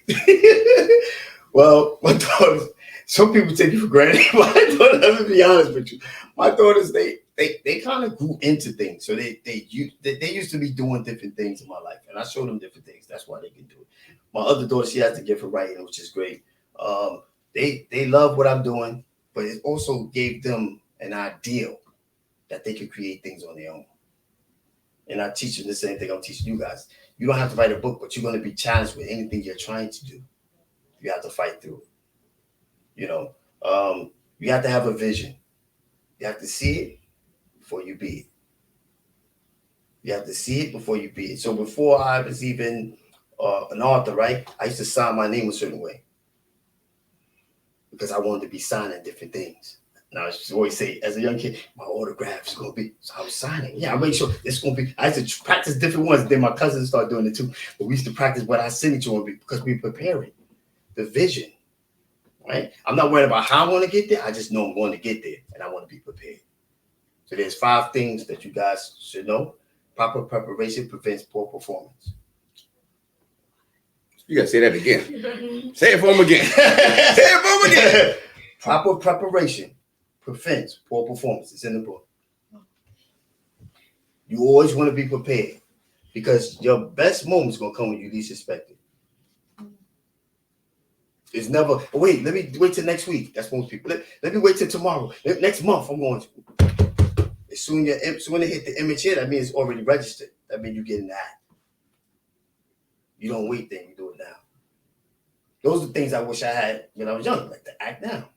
Well, my daughters, some people take you for granted. My daughters, let me be honest with you. My daughters, they kind of grew into things. So they used to be doing different things in my life. And I showed them different things. That's why they can do it. My other daughter, she has the gift of writing, which is great. They love what I'm doing, but it also gave them an ideal that they could create things on their own. And I teach them the same thing I'm teaching you guys. You don't have to write a book, but you're going to be challenged with anything you're trying to do. You have to fight through it. You know, you have to have a vision. You have to see it before you be it. You have to see it before you be it. So before I was even an author, right, I used to sign my name a certain way because I wanted to be signing different things. And I used to always say, as a young kid, my autograph is going to be. So I was signing. Yeah, I made sure it's going to be. I used to practice different ones. Then my cousins started doing it too. But we used to practice what our signature would be because we prepare it. The vision, right? I'm not worried about how I want to get there. I just know I'm going to get there, and I want to be prepared. So there's 5 things that you guys should know. Proper preparation prevents poor performance. You got to say that again. Say it for him again. Say it for him again. Proper preparation prevents poor performance. It's in the book. You always want to be prepared because your best moment is going to come when you least expect it. It's never, wait, let me wait till next week. That's most people. Let me wait till tomorrow. Next month, I'm going to. As soon as they hit the image here, that means it's already registered. That means you get in the act. You don't wait then, you do it now. Those are the things I wish I had when I was young, like to act now.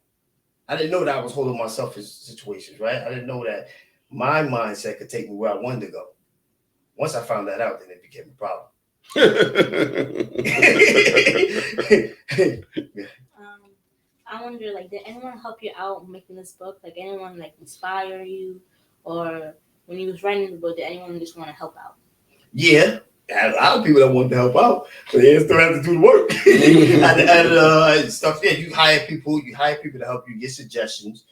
I didn't know that I was holding myself in situations, right? I didn't know that my mindset could take me where I wanted to go. Once I found that out, then it became a problem. I wonder, like, did anyone help you out making this book? Like, anyone like inspire you, or when you was writing the book, did anyone just want to help out? Yeah, I had a lot of people that wanted to help out, but they still have to do the work and stuff. Yeah, you hire people to help you, get suggestions.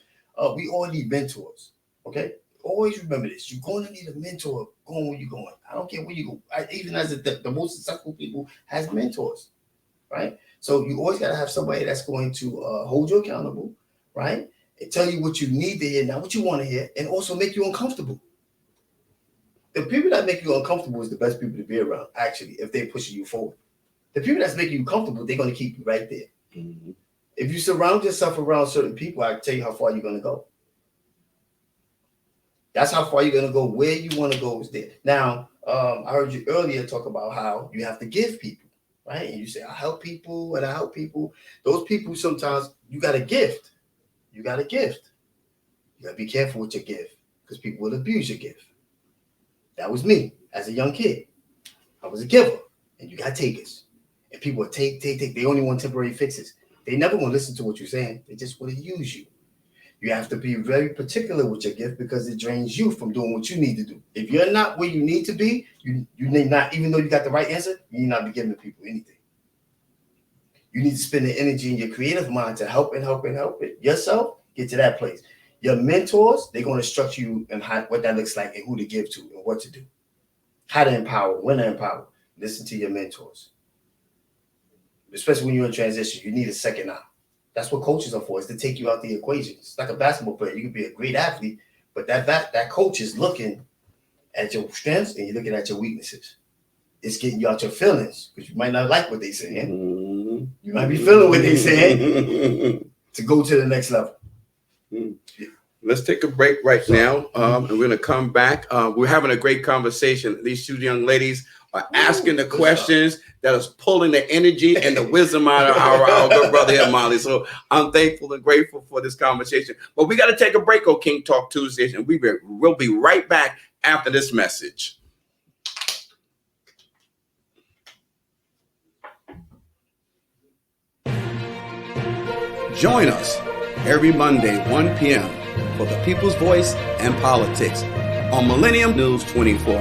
We all need mentors. Okay, always remember this: you're going to need a mentor going where you're going. I don't care where you go. Even as the most successful people has mentors. right? So you always got to have somebody that's going to hold you accountable, right? And tell you what you need to hear, not what you want to hear, and also make you uncomfortable. The people that make you uncomfortable is the best people to be around, actually, if they're pushing you forward. The people that's making you comfortable, they're going to keep you right there. Mm-hmm. If you surround yourself around certain people, I can tell you how far you're going to go. That's how far you're going to go. Where you want to go is there. Now, I heard you earlier talk about how you have to give people, right? And you say, I help people and I help people. Those people, sometimes you got a gift. You got a gift. You got to be careful with your gift because people will abuse your gift. That was me as a young kid. I was a giver, and you got takers. And people would take. They only want temporary fixes. They never want to listen to what you're saying. They just want to use you. You have to be very particular with your gift because it drains you from doing what you need to do. If you're not where you need to be, you need not, even though you got the right answer, you need not be giving people anything. You need to spend the energy in your creative mind to help it yourself get to that place. Your mentors, they're going to instruct you in what that looks like and who to give to and what to do. How to empower, when to empower. Listen to your mentors. Especially when you're in transition, you need a second eye. That's what coaches are for, is to take you out the equation. It's like a basketball player. You can be a great athlete, but that coach is looking at your strengths and you're looking at your weaknesses. It's getting you out your feelings because you might not like what they're saying. Mm-hmm. You might be feeling what they're saying to go to the next level. Let's take a break right now, and we're going to come back. We're having a great conversation. These two young ladies are asking the questions that is pulling the energy and the wisdom out of our good brother here, Molly. So I'm thankful and grateful for this conversation. But we got to take a break on King Talk Tuesdays, and we'll be right back after this message. Join us every Monday, 1 p.m. for the People's Voice and Politics on Millennium News 24.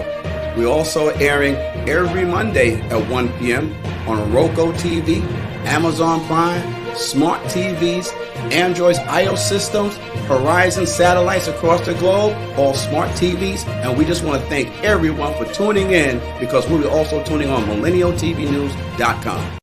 We're also airing every Monday at 1 p.m. on Roku TV, Amazon Prime, smart TVs, Android's iOS systems, Horizon satellites across the globe, all smart TVs. And we just want to thank everyone for tuning in because we're also tuning on MillennialTVNews.com.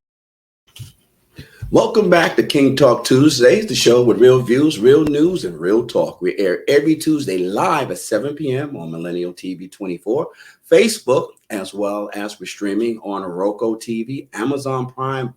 Welcome back to King Talk Tuesdays, the show with real views, real news, and real talk. We air every Tuesday live at 7 p.m. on Millennial TV 24, Facebook, as well as we're streaming on Roku TV, Amazon Prime,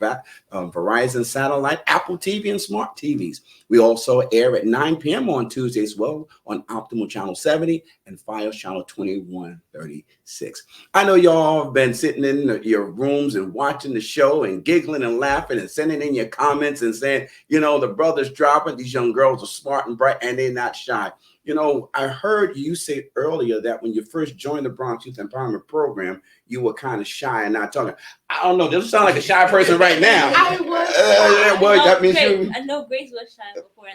Verizon Satellite, Apple TV, and smart TVs. We also air at 9 p.m. on Tuesdays as well on Optimal Channel 70 and Fios Channel 2136. I know y'all have been sitting in your rooms and watching the show and giggling and laughing and sending in your comments and saying, you know, the brothers dropping, these young girls are smart and bright and they're not shy. You know, I heard you say earlier that when you first joined the Bronx Youth Empowerment Program, you were kind of shy and not talking. I don't know. Doesn't sound like a shy person right now. I was. That means you. I know Grace was shy before,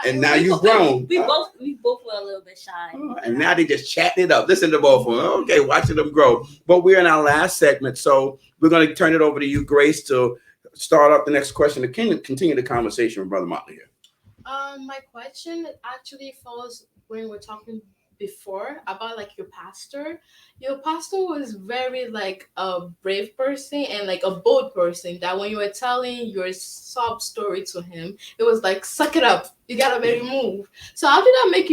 and now you've grown. We both were a little bit shy. And now they just chatting it up. Listen to both of them. Okay, watching them grow. But we're in our last segment, so we're going to turn it over to you, Grace, to start up the next question to continue the conversation with Brother Motley here. My question actually falls when we're talking before about like your pastor. Your pastor was very like a brave person and like a bold person that when you were telling your sob story to him, it was like, suck it up, you gotta make a move. So how did that make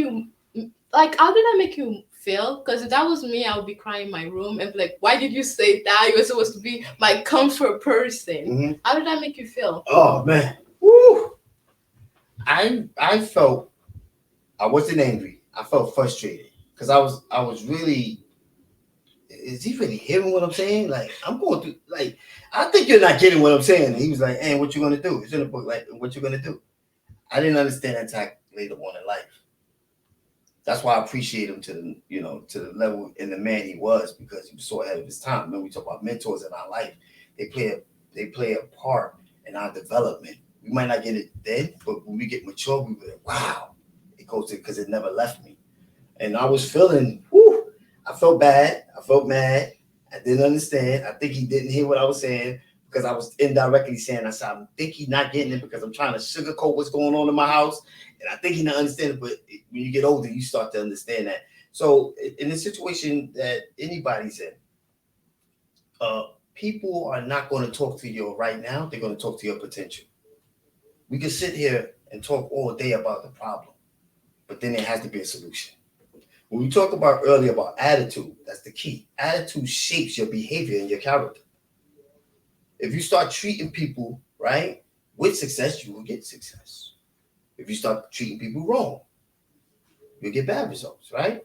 you feel? Because if that was me, I would be crying in my room and be like, why did you say that? You were supposed to be my comfort person. Mm-hmm. How did that make you feel? Oh man. Woo! I felt, I wasn't angry. I felt frustrated because I was really, is he really hearing what I'm saying? Like, I'm going through, like, I think you're not getting what I'm saying. And he was like, hey, what you going to do? It's in the book, like, what you going to do? I didn't understand that until later on in life. That's why I appreciate him to the level and the man he was, because he was so ahead of his time. When we talk about mentors in our life, they play a part in our development. We might not get it then, but when we get mature, we be like, wow, it goes to, because it never left me. And I was feeling, I felt bad. I felt mad. I didn't understand. I think he didn't hear what I was saying because I was indirectly saying, I think he's not getting it because I'm trying to sugarcoat what's going on in my house. And I think he not understand it, but when you get older, you start to understand that. So in the situation that anybody's in, people are not going to talk to you right now. They're going to talk to your potential. We can sit here and talk all day about the problem, but then there has to be a solution. When we talked about earlier about attitude, that's the key. Attitude shapes your behavior and your character. If you start treating people right with success, you will get success. If you start treating people wrong, you'll get bad results, right?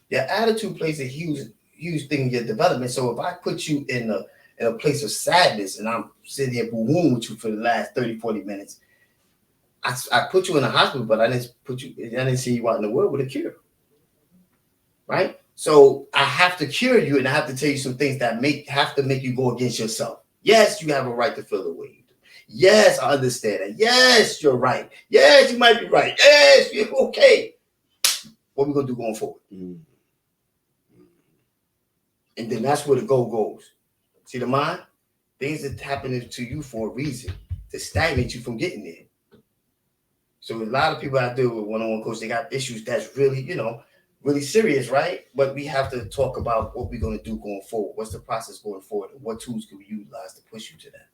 Your attitude plays a huge thing in your development. So if I put you in a place of sadness and I'm sitting here boo-hooing with you for the last 30, 40 minutes, I put you in a hospital, but I didn't see you out in the world with a cure. Right? So I have to cure you, and I have to tell you some things that have to make you go against yourself. Yes, you have a right to feel the way you do. Yes, I understand that. Yes, you're right. Yes, you might be right. Yes, you're okay. What are we gonna do going forward? And then that's where the goal goes. See the mind? Things that happen to you for a reason, to stagnate you from getting there. So a lot of people I deal with one-on-one coach, they got issues that's really, really serious, right? But we have to talk about what we're going to do going forward. What's the process going forward? And what tools can we utilize to push you to that?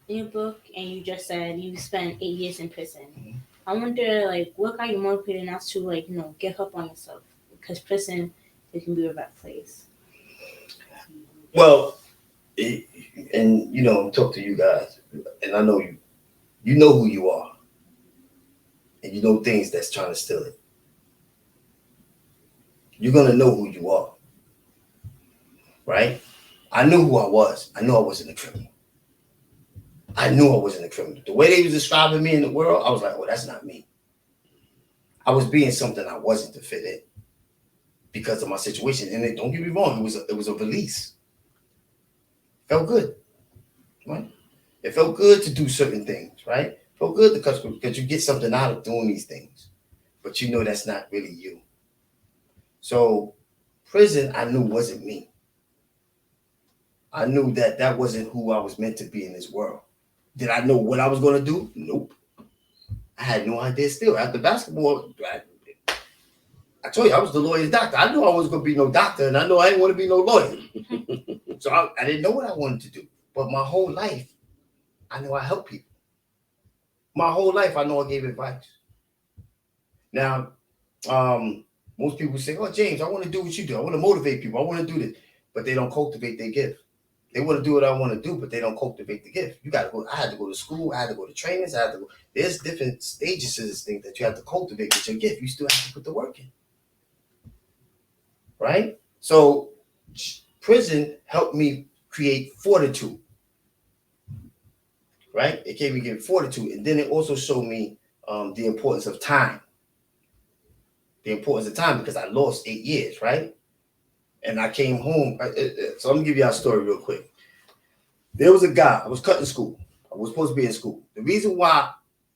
In your book, and you just said you spent 8 years in prison. Mm-hmm. I wonder, what got you motivated not to, get help on yourself? Because prison, it can be a bad place. Well, talk to you guys, and I know you know who you are. And you know things that's trying to steal it. You're going to know who you are. Right? I knew who I was. I knew I wasn't a criminal. The way they was describing me in the world, I was like, oh, that's not me. I was being something I wasn't to fit in because of my situation. And don't get me wrong, it was a release. Felt good. Right? It felt good to do certain things, right? Felt good because you get something out of doing these things, but you know that's not really you. So prison, I knew wasn't me. I knew that wasn't who I was meant to be in this world. Did I know what I was going to do? Nope. I had no idea still. After basketball, I told you I was the lawyer's doctor. I knew I wasn't going to be no doctor, and I know I didn't want to be no lawyer. So I didn't know what I wanted to do. But my whole life, I knew I helped people. My whole life, I know I gave advice. Now, most people say, oh, James, I want to do what you do. I want to motivate people. I want to do this. But they don't cultivate their gift. They want to do what I want to do, but they don't cultivate the gift. You got to go. I had to go to school. I had to go to trainings. There's different stages to this thing that you have to cultivate with your gift. You still have to put the work in. Right? So prison helped me create fortitude. Right? It gave me fortitude. And then it also showed me the importance of time. The importance of time because I lost 8 years, right? And I came home. So I'm going to give you a story real quick. There was a guy. I was cutting school. I was supposed to be in school. The reason why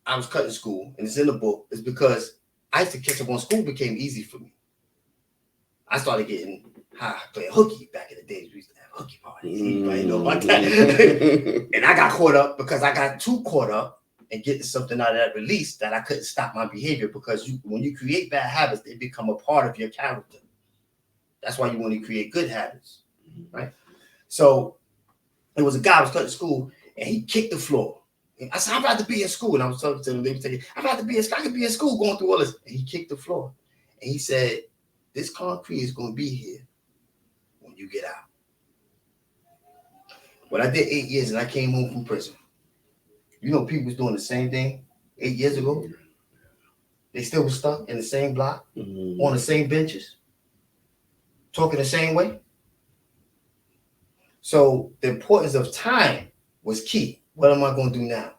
I was cutting school, and it's in the book, is because I used to catch up on school. Became easy for me. I started getting high, playing hooky back in the days. We used to have hooky parties. Anybody know about that? And I got caught up because I got too caught up and getting something out of that release that I couldn't stop my behavior because when you create bad habits, they become a part of your character. That's why you want to create good habits, right? So there was a guy I was cutting school, and he kicked the floor. And I said, "I'd rather be in school." And I was talking to them. They were saying, "I'd rather be in school. I could be in school going through all this." And he kicked the floor, and he said, "This concrete is going to be here when you get out." When I did 8 years and I came home from prison, people was doing the same thing 8 years ago. They still was stuck in the same block, on the same benches, talking the same way. So the importance of time was key. What am I going to do now?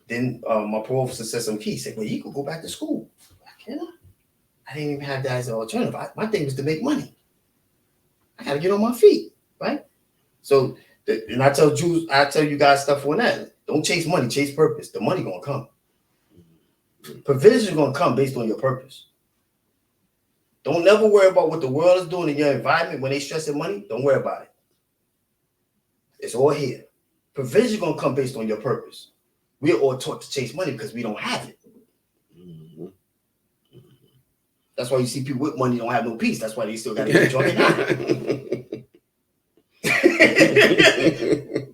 Then my parole officer said some key. He said, well, you could go back to school. I didn't even have that as an alternative. My thing was to make money. I got to get on my feet, right? So, and I tell you guys stuff on that. Don't chase money, chase purpose. The money going to come. Provision is going to come based on your purpose. Don't never worry about what the world is doing in your environment when they stressing money. Don't worry about it. It's all here. Provision is going to come based on your purpose. We're all taught to chase money because we don't have it. That's why you see people with money don't have no peace. That's why they still got to get drunk at night.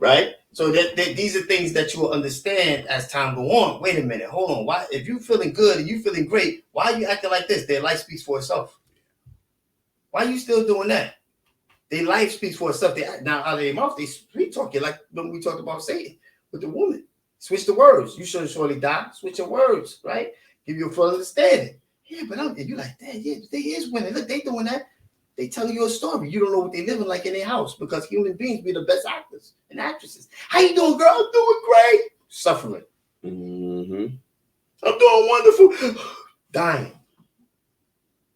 Right? So these are things that you will understand as time go on. Wait a minute, hold on. Why, if you feeling good and you feeling great, why are you acting like this? Their life speaks for itself. Why are you still doing that? Their life speaks for itself. They now out of their mouth, they speak talking like when we talked about Satan with the woman. Switch the words. You should surely die. Switch your words, right? Give you a full understanding. Yeah, but you like that. Yeah, they is winning. Look, they doing that. They telling you a story. You don't know what they living like in their house because human beings be the best actors and actresses. How you doing, girl? I'm doing great. Suffering. Mm-hmm. I'm doing wonderful. Dying.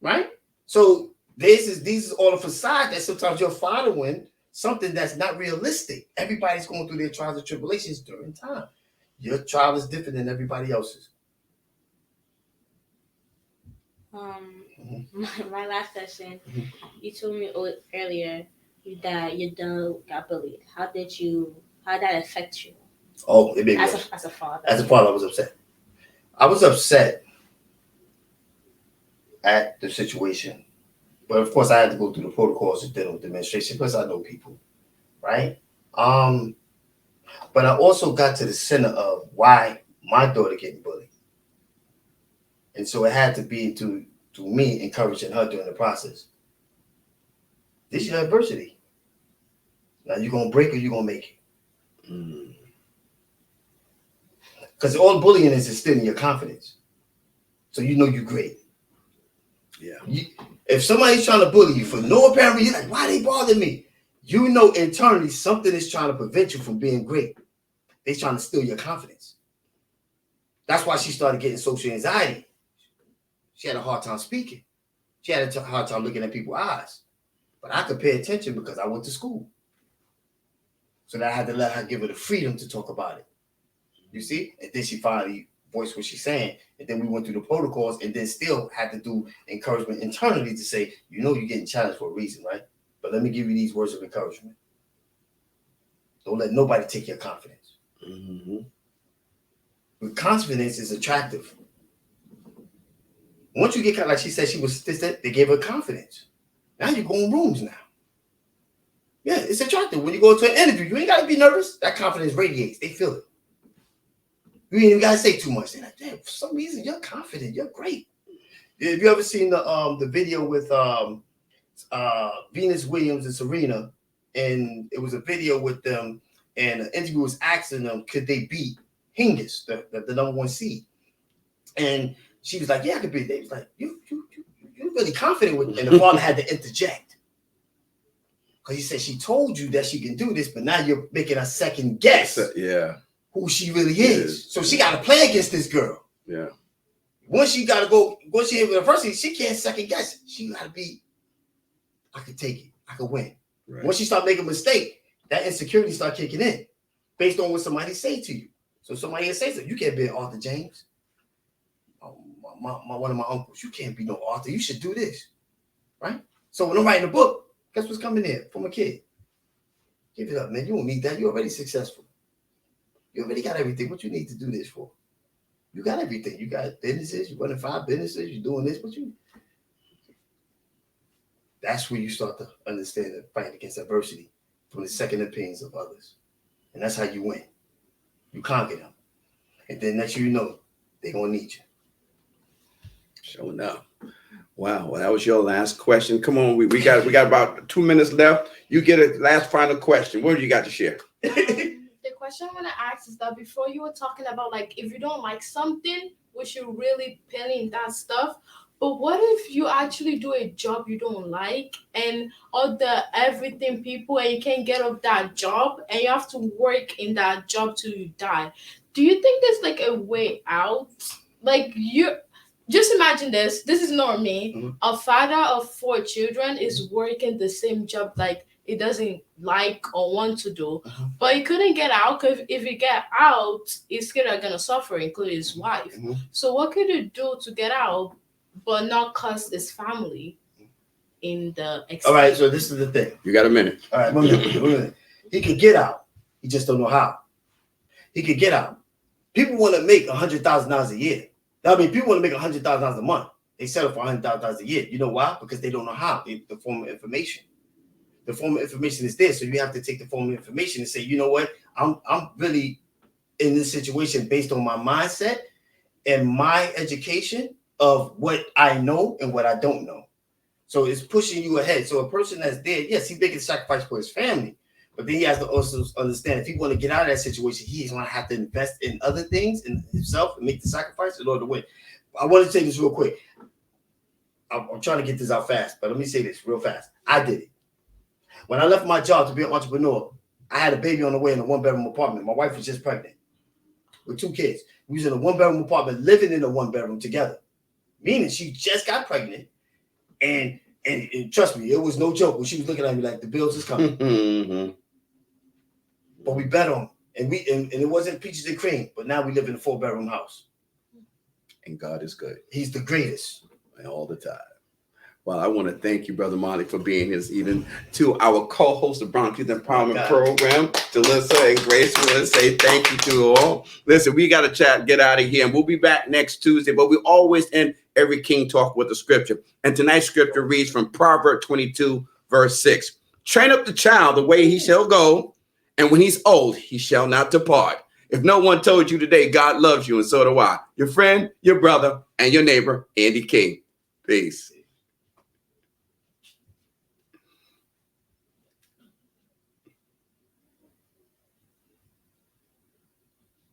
Right? So these is all a facade that sometimes you're following something that's not realistic. Everybody's going through their trials and tribulations during time. Your trial is different than everybody else's. My last question. You told me earlier that your dog got bullied. How did that affect you? Oh, it made me as a father. As a father, I was upset. I was upset at the situation, but of course, I had to go through the protocols of dealing with the administration because I know people, right? But I also got to the center of why my daughter getting bullied, and so it had to be to me encouraging her during the process. This is your adversity. Now you're gonna break or you're gonna make it. Because all bullying is instilling your confidence. So you know you're great. Yeah. If somebody's trying to bully you for no apparent reason, you're like, why they bother me? You know internally something is trying to prevent you from being great. They're trying to steal your confidence. That's why she started getting social anxiety. She had a hard time speaking. She had a hard time looking at people's eyes. But I could pay attention because I went to school. So that I had to let her give her the freedom to talk about it. You see? And then she finally voiced what she's saying. And then we went through the protocols and then still had to do encouragement internally to say, you know you're getting challenged for a reason, right? But let me give you these words of encouragement. Don't let nobody take your confidence. Mm-hmm. But confidence is attractive. Once you get, like she said, she was they gave her confidence. Now you go in rooms now. Yeah, it's attractive. When you go to an interview, you ain't got to be nervous. That confidence radiates. They feel it. You ain't even got to say too much. They're like, damn, for some reason, you're confident. You're great. Have you ever seen the video with Venus Williams and Serena? And it was a video with them, and the interview was asking them, could they beat Hingis, the number one seed? And she was like, yeah, I could beat. They was like, you're really confident with. And the father had to interject. Because he said, she told you that she can do this, but now you're making a second guess. Yeah. Who she really is. So she got to play against this girl. Yeah. Once she got to go, once she hit with the first thing, she can't second guess. She got to be, I could take it. I could win. Right. Once she start making a mistake, that insecurity start kicking in based on what somebody say to you. So somebody says that you can't be an Arthur James. One of my uncles, you can't be no author. You should do this. Right? So when I'm writing a book, guess what's coming in from a kid? Give it up, man. You don't need that. You're already successful. You already got everything. What you need to do this for? You got everything. You got businesses. You're running 5 businesses. You're doing this. That's where you start to understand the fight against adversity from the second opinions of others. And that's how you win. You conquer them. And then next you know, they're going to need you. Showing up. Wow. Well, that was your last question. Come on. We got about 2 minutes left. You get a last final question. What do you got to share? The question I want to ask is that before you were talking about, like, if you don't like something, we should really pin in that stuff. But what if you actually do a job you don't like and all the everything people and you can't get off that job and you have to work in that job till you die? Do you think there's like a way out? Like you just imagine this. This is not me. Mm-hmm. A father of 4 children is working the same job like he doesn't like or want to do, but he couldn't get out because if he get out, he's still gonna suffer, including his wife. Mm-hmm. So what could he do to get out, but not cost his family in the extent? All right, so this is the thing. You got a minute. All right, 1 minute. He could get out. He just don't know how. He could get out. People want to make $100,000 a year. I mean, people want to make $100,000 a month. They settle for $100,000 a year. You know why? Because they don't know how. The form of information. The form of information is there, so you have to take the form of information and say, you know what? I'm really in this situation based on my mindset and my education of what I know and what I don't know. So it's pushing you ahead. So a person that's there, yes, he's making a sacrifice for his family, but then he has to also understand if he want to get out of that situation, he's going to have to invest in other things in himself and make the sacrifice in order to win. I want to say this real quick. I'm trying to get this out fast, but let me say this real fast. I did it. When I left my job to be an entrepreneur, I had a baby on the way in a one-bedroom apartment. My wife was just pregnant with 2 kids. We was in a one-bedroom apartment, living in a one-bedroom together, meaning she just got pregnant. And trust me, it was no joke when she was looking at me like the bills is coming. But we bet on them. And it wasn't peaches and cream, but now we live in a 4-bedroom house. And God is good. He's the greatest. And all the time. Well, I want to thank you, Brother Malik, for being here this evening. To our co-host of Brown Kids Empowerment Program, Jalissa and Grace, we want to say thank you to all. Listen, we got to chat, get out of here, and we'll be back next Tuesday, but we always end every King Talk with a scripture. And tonight's scripture reads from Proverbs 22, verse 6. Train up the child the way he shall go, and when he's old, he shall not depart. If no one told you today, God loves you, and so do I. Your friend, your brother, and your neighbor, Andy King. Peace.